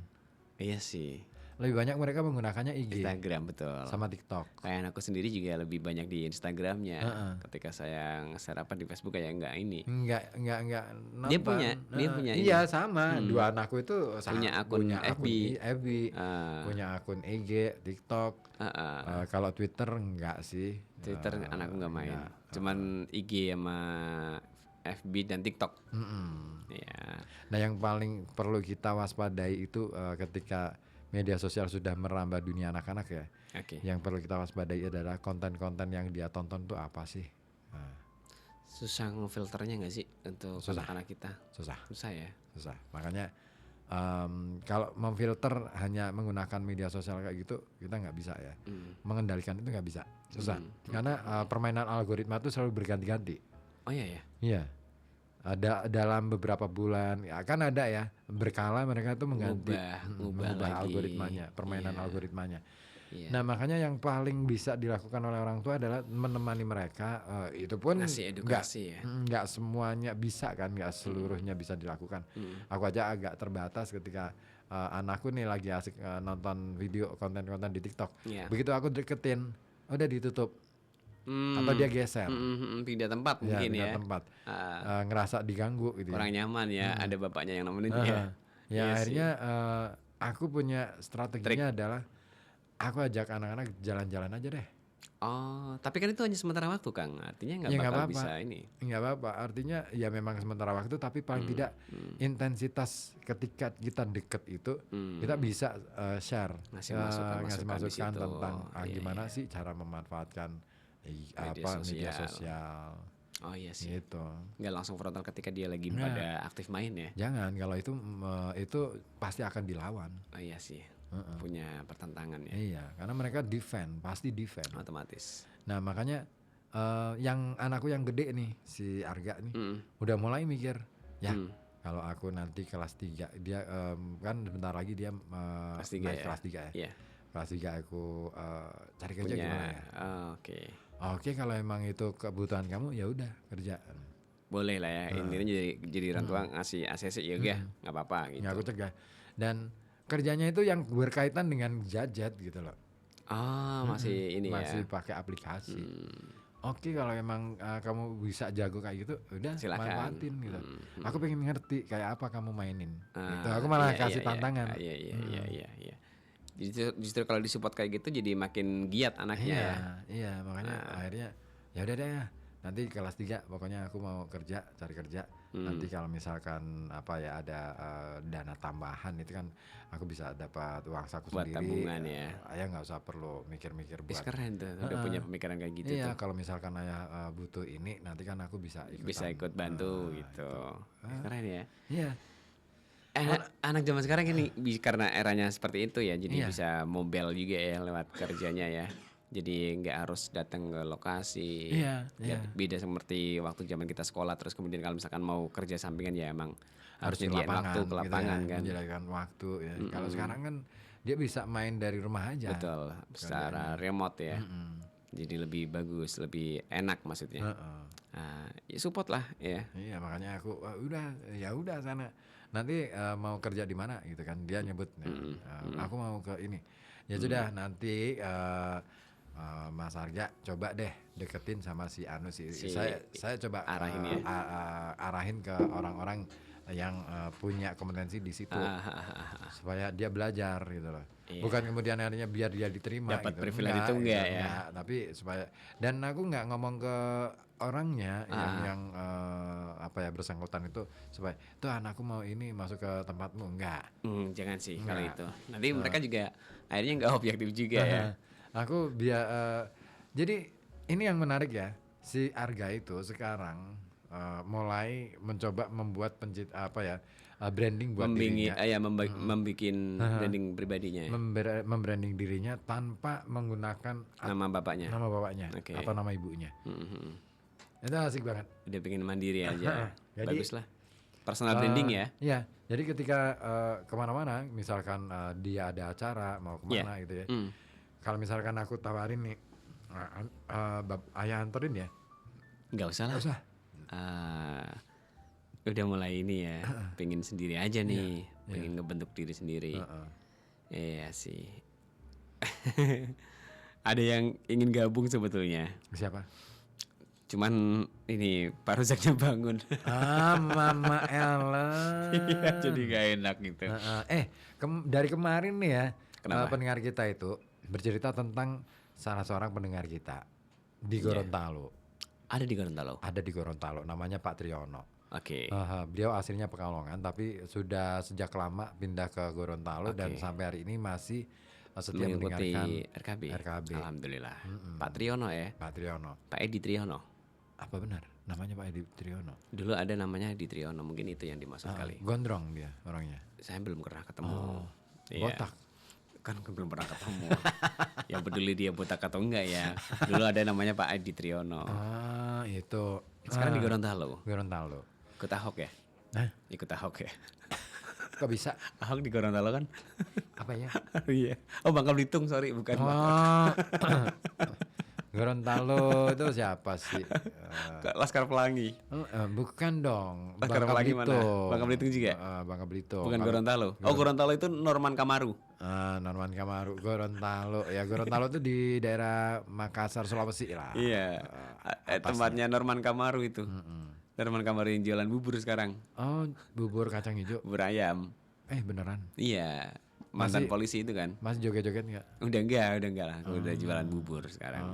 Iya sih. Lebih banyak mereka menggunakannya IG Instagram betul. sama TikTok. Kayak aku sendiri juga lebih banyak di Instagramnya. Ketika saya nge-share apa di Facebook kayak nggak ini. Enggak nonton. Dia punya iya ini. sama. Dua anakku itu Punya akun FB. FB, punya akun IG, TikTok. Kalau Twitter enggak sih. Twitter anakku nggak main. Cuman IG sama FB dan TikTok. Ya. Nah, yang paling perlu kita waspadai itu ketika media sosial sudah merambah dunia anak-anak ya. Oke. Yang perlu kita waspadai adalah konten-konten yang dia tonton tuh apa sih? Susah ngefilternya nggak sih untuk Susah. anak-anak kita? Susah. Susah ya. Susah. Makanya kalau memfilter hanya menggunakan media sosial kayak gitu kita nggak bisa ya. Mengendalikan itu nggak bisa. Susah. Karena permainan algoritma itu selalu berganti-ganti. Oh iya ya. Iya. Ada dalam beberapa bulan ya kan ada ya berkala mereka tuh mengganti ngubah lagi. algoritmanya, permainan Iya. algoritmanya. Iya. Nah, makanya yang paling bisa dilakukan oleh orang tua adalah menemani mereka. Itu pun Ngasih edukasi ya. nggak semuanya bisa kan, nggak seluruhnya bisa dilakukan. Aku aja agak terbatas ketika anakku nih lagi asik nonton video konten-konten di TikTok. Iya. Begitu aku deketin, udah ditutup atau dia geser. Pindah tempat Ya, mungkin pindah ya. tempat. Ngerasa diganggu gitu. Kurang nyaman ya. Ada bapaknya yang nemenin ya. Ya Iya akhirnya aku punya strateginya adalah aku ajak anak-anak jalan-jalan aja deh. Oh, tapi kan itu hanya sementara waktu, Kang. Artinya nggak Ya, nggak bakal apa-apa. bisa ini. Nggak apa-apa, artinya ya memang sementara waktu tapi paling tidak intensitas ketika kita deket itu kita bisa share, Ngasih ngasih masukan di masukan situ. tentang Iya, gimana sih cara memanfaatkan media sosial Oh iya sih. gitu. Nggak langsung frontal ketika dia lagi pada aktif main ya. Jangan kalau itu pasti akan dilawan. Oh iya sih. Punya pertentangan ya. Iya, karena mereka pasti defend. Otomatis. Nah makanya yang anakku yang gede nih si Arga nih udah mulai mikir ya kalau aku nanti kelas 3 dia kan bentar lagi dia Kelas 3 naik ya? kelas 3 ya. Iya. Kelas 3 aku cari kerja Punya. gimana ya? Oke. Oke kalau emang itu kebutuhan kamu ya udah kerja. Boleh lah ya. Intinya jadi orang tua ngasih ACC ya udah nggak apa-apa gitu. Nggak aku cegah. Dan kerjanya itu yang berkaitan dengan gadget gitu loh. Oh, masih ini Masih ya. pakai aplikasi. Oke kalau emang kamu bisa jago kayak gitu, udah Silakan. manfaatin gitu. Aku pengen ngerti kayak apa kamu mainin. Gitu. Ah, Aku malah iya, kasih iya, tantangan. Iya. Justru kalau disupport kayak gitu jadi makin giat anaknya Iya, ya. iya makanya akhirnya ya udah deh ya. Nanti kelas 3 pokoknya aku mau kerja, cari kerja. Nanti kalau misalkan apa ya ada dana tambahan itu kan aku bisa dapat uang saku Buat sendiri. tabungan ya. Ayah nggak usah perlu mikir-mikir Bis buat. keren tuh, udah punya pemikiran kayak gitu Iya, tuh. kalau misalkan ayah butuh ini nanti kan aku bisa Bisa ikut bantu gitu. Keren ya. Iya. Anak zaman sekarang ini karena eranya seperti itu ya, jadi Iya. bisa mobile juga ya lewat kerjanya ya. Jadi nggak harus datang ke lokasi. Iya, iya. Beda seperti waktu zaman kita sekolah terus kemudian kalau misalkan mau kerja sampingan ya emang harus Di nyediain waktu ke gitu lapangan ya, kan. menjalankan waktu ya. Kalau sekarang kan dia bisa main dari rumah aja. Betul, secara remote ya. Jadi lebih bagus, lebih enak maksudnya. Heeh. Ya support lah ya. Iya, makanya aku udah sana. Nanti mau kerja di mana gitu kan. Dia nyebut aku mau ke ini. Ya sudah nanti Mas Arga coba deh deketin sama si Anu sih. Saya coba arahin ya. Arahin ke orang-orang yang punya kompetensi di situ supaya dia belajar gitu loh. Iya. Bukan kemudian akhirnya biar dia diterima Dapat gitu. privilege itu enggak ya? Enggak, tapi supaya, dan aku nggak ngomong ke orangnya yang apa ya bersangkutan itu supaya tuh anakku mau ini masuk ke tempatmu, enggak. Jangan sih kalau Enggak. itu. Nanti mereka juga akhirnya nggak objektif juga ya. Aku jadi ini yang menarik ya, si Arga itu sekarang mulai mencoba membuat branding buat dirinya, membikin branding pribadinya ya. membranding dirinya tanpa menggunakan Nama bapaknya. nama bapaknya Oke. atau nama ibunya. Mhm. Itu asik banget. Udah pengen mandiri aja. Jadi- Bagus lah. Personal branding ya. Iya, jadi ketika kemana-mana, misalkan dia ada acara mau kemana gitu ya. Hmm. Kalau misalkan aku tawarin nih, ayah anterin ya, Nggak usah lah. nggak usah. Udah mulai ini ya, pengen sendiri aja nih, pengen ngebentuk diri sendiri. Iya sih. Ada yang ingin gabung sebetulnya, Siapa? cuman ini Pak Rujaknya bangun. Mama Ellen. Iya, jadi gak enak gitu. Dari kemarin nih ya, Kenapa? pendengar kita itu bercerita tentang salah seorang pendengar kita di Gorontalo. Ada di Gorontalo. Ada di Gorontalo, namanya Pak Triyono. Oke. Beliau aslinya Pekalongan, tapi sudah sejak lama pindah ke Gorontalo dan Oke. sampai hari ini masih setia Mengikuti mendengarkan RKB. RKB. Alhamdulillah. Pak Triyono ya. Pak Triyono. Pak Edi Triyono. Apa benar namanya Pak Edi Triyono? Dulu ada namanya Edi Triyono, mungkin itu yang dimaksud kali. Gondrong dia orangnya. Saya belum pernah ketemu. Iya. Botak. Kan belum pernah ketemu. Yang peduli dia botak atau enggak ya. Dulu ada namanya Pak Edi Triyono. Itu. Sekarang di Gorontalo. Gorontalo. Ikut Ahok ya? Hah? Ikut Ahok ya? Kok bisa? Ahok di Gorontalo kan? Apa ya? Iya. Oh Bangka Belitung, sorry bukan. Oh. Gorontalo itu siapa sih? Laskar Pelangi. Bukan dong. Laskar Pelangi mana? Bangka Belitung juga? Bangka Belitung. Bukan Gorontalo. Oh Gorontalo itu Norman Kamaru. Norman Kamaru, Gorontalo. Ya Gorontalo itu di daerah Makassar, Sulawesi lah. Iya. Tempatnya Norman Kamaru itu. Norman Kamaru yang jualan bubur sekarang. Oh, bubur kacang hijau. Bubur ayam. Beneran? Iya. Mantan Masih- polisi itu kan. Masih joget-joget nggak? Udah enggak lah. Udah jualan bubur sekarang.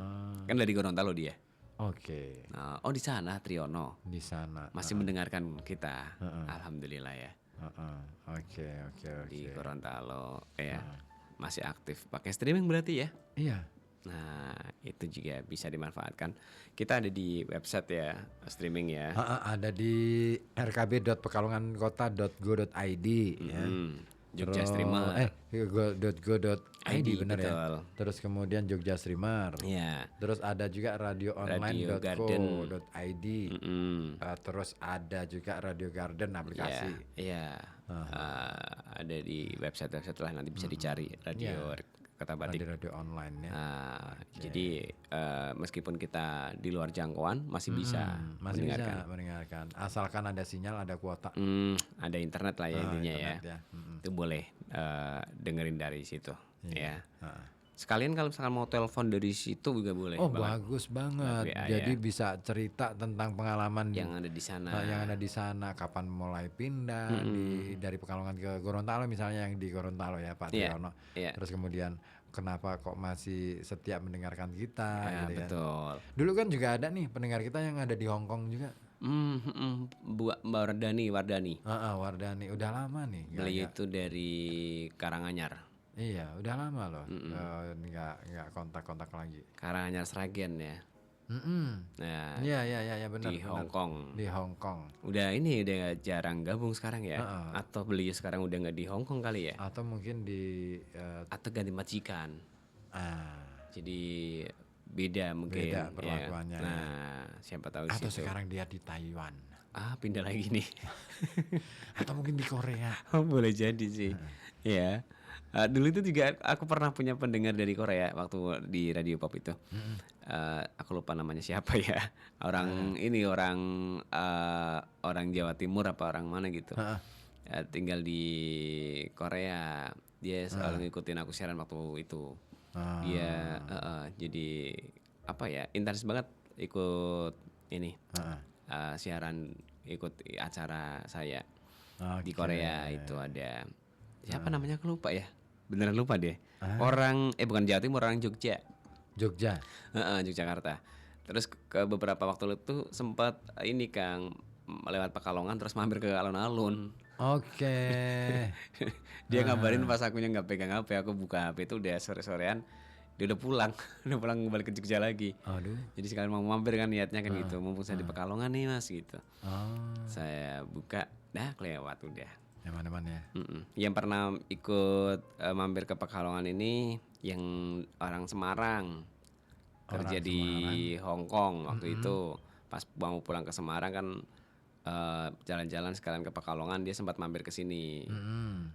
Kan dari Gorontalo dia. Oke, Nah, oh di sana Triyono di sana. masih mendengarkan kita. Alhamdulillah ya. Oke. Di Gorontalo ya. Masih aktif pakai streaming berarti ya. Iya. Nah, itu juga bisa dimanfaatkan. Kita ada di website ya, streaming ya. Ada di rkb.pekalongankota.go.id ya. Jogja Streamer. go.id benar ya. betul. Terus kemudian Jogja Streamer. Iya. Terus ada juga radioonline.co.id. Terus ada juga Radio Garden aplikasi. Iya. Ada di website lah, nanti bisa dicari Radio Kota Batik. Radio online ya. Jadi meskipun kita di luar jangkauan masih bisa Masih mendengarkan. bisa mendengarkan. Asalkan ada sinyal, ada kuota. Ada internet lah ya intinya ya. internet ya. Itu boleh dengerin dari situ ya. Sekalian kalau misalkan mau telepon dari situ juga boleh. Oh banget. bagus banget. WA Jadi ya. bisa cerita tentang pengalaman Yang ada di sana. yang ada di sana, kapan mulai pindah dari Pekalongan ke Gorontalo misalnya, yang di Gorontalo ya Pak Iya, Triyono. iya. Terus kemudian kenapa kok masih setia mendengarkan kita gitu kan. Betul. Dulu kan juga ada nih pendengar kita yang ada di Hong Kong juga. Mbak Wardani. Wardani udah lama nih. Beliau itu dari Karanganyar. Iya, udah lama loh. Nggak kontak-kontak lagi. Karanganyar Sragen ya. Nah, Iya benar. di Hong Kong. Di Hong Kong. Udah jarang gabung sekarang ya. Atau beliau sekarang udah nggak di Hong Kong kali ya. Atau mungkin di Atau ganti majikan. Jadi beda mungkin. Beda ya. perlakuannya, ya. Nah, siapa tahu atau situ. sekarang dia di Taiwan. Pindah lagi nih. Atau mungkin di Korea. Boleh jadi sih. Ya. Dulu itu juga aku pernah punya pendengar dari Korea waktu di Radio Pop itu. aku lupa namanya siapa ya. Orang ini orang Jawa Timur apa orang mana gitu. Tinggal di Korea. Dia selalu ngikutin aku siaran waktu itu. Dia jadi apa ya, intens banget ikut ini siaran, ikut acara saya di Korea. Itu ada siapa namanya aku lupa ya, beneran lupa deh. Orang bukan Jawa Timur, orang Jogja. Yogyakarta. Terus ke beberapa waktu itu sempat ini Kang, lewat Pekalongan terus mampir ke alun-alun. Oke. Dia ngabarin pas akunya nggak pegang HP, aku buka HP itu udah sore-sorean, dia udah pulang, udah pulang balik ke Jogja lagi. Aduh. Jadi sekalian mau mampir kan niatnya kan gitu, mumpung saya di Pekalongan nih Mas gitu. Saya buka, dah kelewat udah. Aman-aman ya. Yang pernah ikut mampir ke Pekalongan ini yang orang Semarang, kerja di Hong Kong waktu itu. Pas mau pulang ke Semarang kan jalan-jalan sekalian ke Pekalongan, dia sempat mampir ke sini.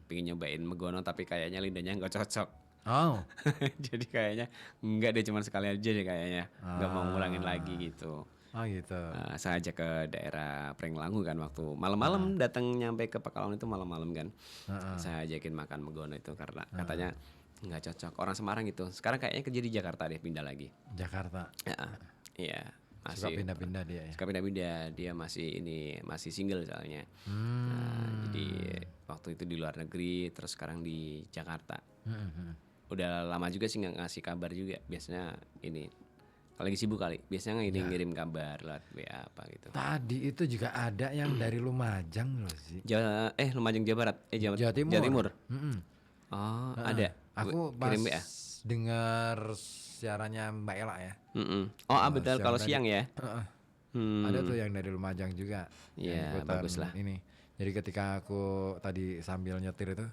Pengen nyobain megono tapi kayaknya lidahnya nggak cocok. Oh. Jadi kayaknya enggak deh, cuman sekali aja deh kayaknya. Nggak mau ngulangin lagi gitu. Oh gitu. Saya ajak ke daerah Prenglangu kan, waktu malam-malam datang nyampe ke Pekalongan itu malam-malam kan. Saya ajakin makan megono itu karena katanya nggak cocok, orang Semarang gitu. Sekarang kayaknya kerja di Jakarta deh, pindah lagi. Jakarta. Iya, Suka masih pindah-pindah dia ya. suka pindah-pindah. Dia masih single soalnya. Jadi waktu itu di luar negeri, terus sekarang di Jakarta. Udah lama juga sih nggak ngasih kabar juga. Biasanya ini kalau lagi sibuk kali, biasanya ngirim kabar lewat WA apa gitu. Tadi itu juga ada yang dari Lumajang loh sih. Lumajang Jawa Barat, Jawa Timur. Jawa Timur. Oh, ada. Aku pas Kirim WA. dengar siarannya Mbak Ella ya. Oh, betul kalau siang ya. Ada tuh yang dari Lumajang juga. Iya, yang ikutan bagus lah. Ini. Jadi ketika aku tadi sambil nyetir itu,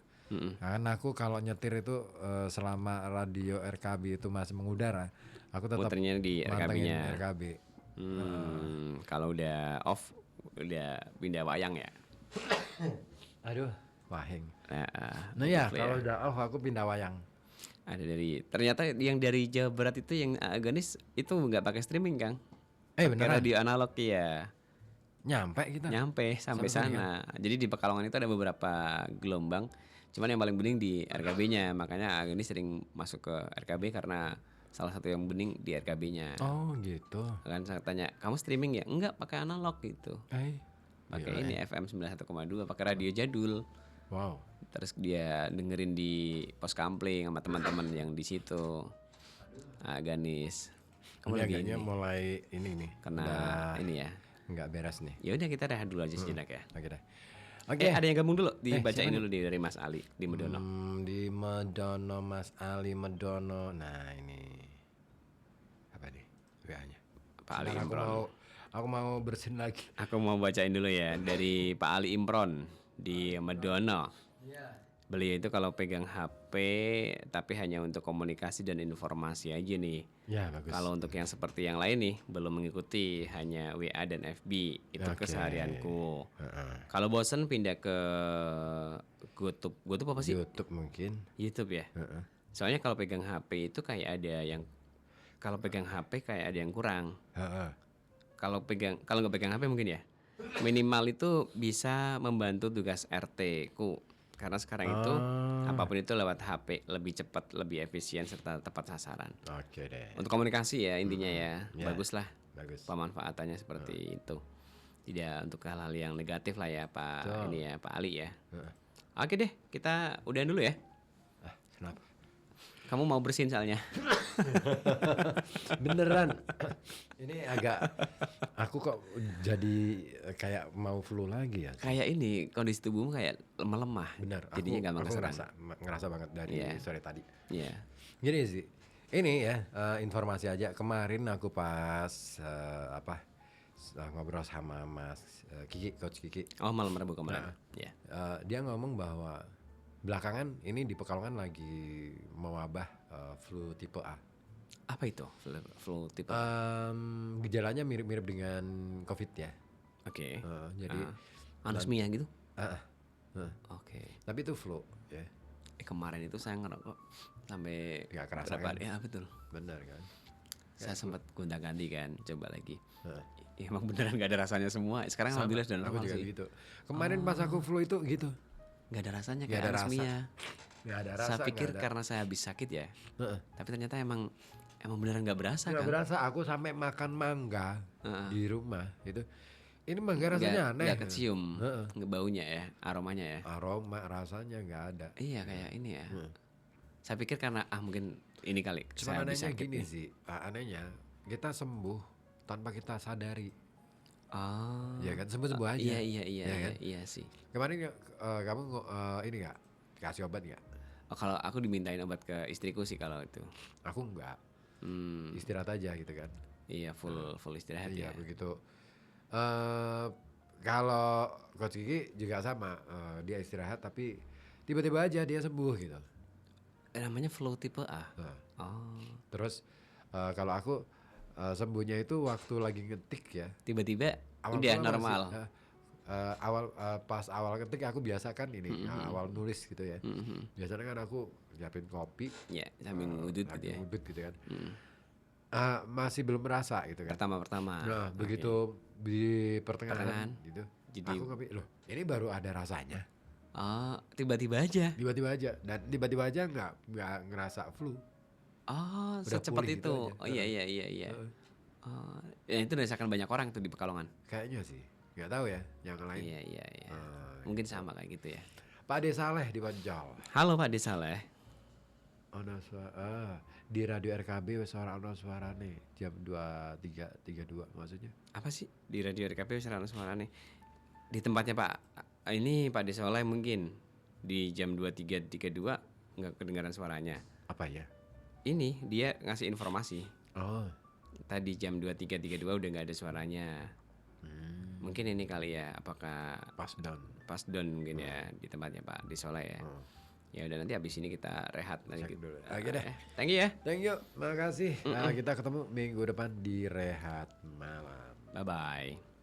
karena aku kalau nyetir itu selama radio RKB itu masih mengudara, aku tetap Puternya di mantengin RKB-nya. RKB. Kalau udah off, udah pindah wayang ya. Aduh, wahing. Nah, ya betul kalau udah off aku pindah wayang. ada ternyata yang dari Jawa Barat itu yang Aganis itu nggak pakai streaming Kang. Pakai Beneran? radio analog ya. Nyampe kita. Nyampe sampai sana. Jadi di Pekalongan itu ada beberapa gelombang. Cuman yang paling bening di RKB-nya. Makanya Aganis sering masuk ke RKB karena salah satu yang bening di RKB-nya. Oh gitu. Kan saya tanya, "Kamu streaming ya?" "Enggak, pakai analog gitu." Pakai ini FM 91,2, pakai radio jadul. Wow. Terus dia dengerin di pos kampling sama teman-teman yang di situ. Ganis. Kamu lagi ini mulai ini nih. kena ini ya. Nggak beres nih. Ya udah kita rehat dulu aja sejenak ya. Oke deh. Ada yang gabung dulu, dibacain dulu dari Mas Ali di Medono. Di Medono, Mas Ali Medono. Nah ini apa nih WA-nya? Pak Ali Sekarang Imron. aku mau bersin lagi. Aku mau bacain dulu ya dari Pak Ali Imron di Medono. Beliau itu kalau pegang HP tapi hanya untuk komunikasi dan informasi aja nih. Ya bagus. Kalau untuk yang seperti yang lain nih belum mengikuti, hanya WA dan FB. Itu Oke. keseharianku. Kalau bosen pindah ke YouTube. YouTube apa sih? YouTube mungkin. YouTube ya. Soalnya kalau pegang HP itu kayak ada yang kurang. Kalau nggak pegang HP mungkin ya. Minimal itu bisa membantu tugas RT ku. Karena sekarang itu apapun itu lewat HP lebih cepat, lebih efisien serta tepat sasaran. Oke deh. Untuk komunikasi ya intinya ya, Ya. baguslah Bagus. pemanfaatannya seperti itu. Tidak untuk hal-hal yang negatif lah ya Pak Betul. ini ya Pak Ali ya. Oke deh, kita udahan dulu ya. Kenapa? Kamu mau bersihin soalnya. Beneran. Ini agak aku kok jadi kayak mau flu lagi ya. Kayak ini kondisi tubuhmu kayak melemah. Bener. Jadinya aku gampang keserang. ngerasa banget dari Iya. sore tadi. Iya. Gini sih. Ini ya informasi aja. Kemarin aku pas ngobrol sama Mas Kiki, Coach Kiki. Oh malam Rabu kemarin. Iya. Dia ngomong bahwa belakangan ini di Pekalongan lagi mewabah flu tipe A. Apa itu flu tipe? Gejalanya mirip-mirip dengan COVID ya. Oke. Jadi anosmia gitu? ah, Oke. tapi itu flu ya. Kemarin itu saya ngerokok sampai Nggak kerasa berapa kan? ya betul. Benar kan? Saya sempat gonta-ganti kan, coba lagi. Heeh. Ya, emang beneran gak ada rasanya semua. Sekarang Sama, alhamdulillah sudah aku normal juga sih. gitu. Kemarin pas aku flu itu gitu. Gak ada rasanya Nggak kayak ada rasa. anosmia. Nggak ada rasa. Saya pikir nggak ada. karena saya habis sakit ya. Heeh. Tapi ternyata emang beneran gak berasa Nggak kan. berasa. Aku sampai makan mangga Heeh. di rumah itu. Ini mangga rasanya aneh. Gak kecium Heeh. baunya ya, aromanya ya. Aroma rasanya nggak ada. Iya kayak ini ya. Saya pikir karena mungkin ini kali Cuma saya habis anehnya sakit gini nih. sih. Anehnya kita sembuh tanpa kita sadari. Oh. Ya kan sembuh-sembuh aja. Iya Ya kan? iya sih. Kemarin kamu ini nggak kasih obat nggak? Oh, kalau aku dimintain obat ke istriku sih kalau itu. Aku nggak. Hmm, Istirahat aja gitu kan. iya full istirahat Iya ya. begitu. Kalau Coach Kiki juga sama. Dia istirahat tapi tiba-tiba aja dia sembuh gitu. Namanya flow tipe A. Nah, Oh, terus kalau aku sembuhnya itu waktu lagi ngetik ya. tiba-tiba Awal udah mula normal. masih, pas awal ketik aku biasa kan ini awal nulis gitu ya. Biasanya kan aku nyiapin kopi, Ya, sambil ngudut gitu lagi ya. ngudut gitu kan. Masih belum merasa gitu kan. Pertama-pertama. Nah Oke. begitu di pertengahan Pertengahan, gitu, jadi- aku ngerti loh ini baru ada rasanya. Oh, tiba-tiba aja. Tiba-tiba aja dan tiba-tiba aja nggak ngerasa flu. Oh, Udah secepat pulih itu. gitu aja. Oh iya. Heeh. Oh, ya itu dirasakan banyak orang tuh di Pekalongan. Kayaknya sih nggak tahu ya yang lain. Iya. Ah, Mungkin sama kayak gitu ya. Pak Ade Saleh di Banjol. Halo Pak Desaleh. Ono suara di radio RKB wis ora ono suarane jam 23.32 maksudnya. Apa sih di radio RKP serana suara nih? Di tempatnya Pak ini Pak Desoleh mungkin di jam 23.32 nggak kedengaran suaranya. Apa ya? Ini dia ngasih informasi. Oh. Tadi jam 23.32 udah nggak ada suaranya. Mungkin ini kali ya, apakah Pas down. pas down mungkin ya di tempatnya Pak Desoleh ya. Ya udah nanti habis ini kita rehat nanti. Cek dulu. Oke deh. Thank you ya. Thank you. Makasih. Nah, kita ketemu minggu depan di Rehat Malam. Bye bye.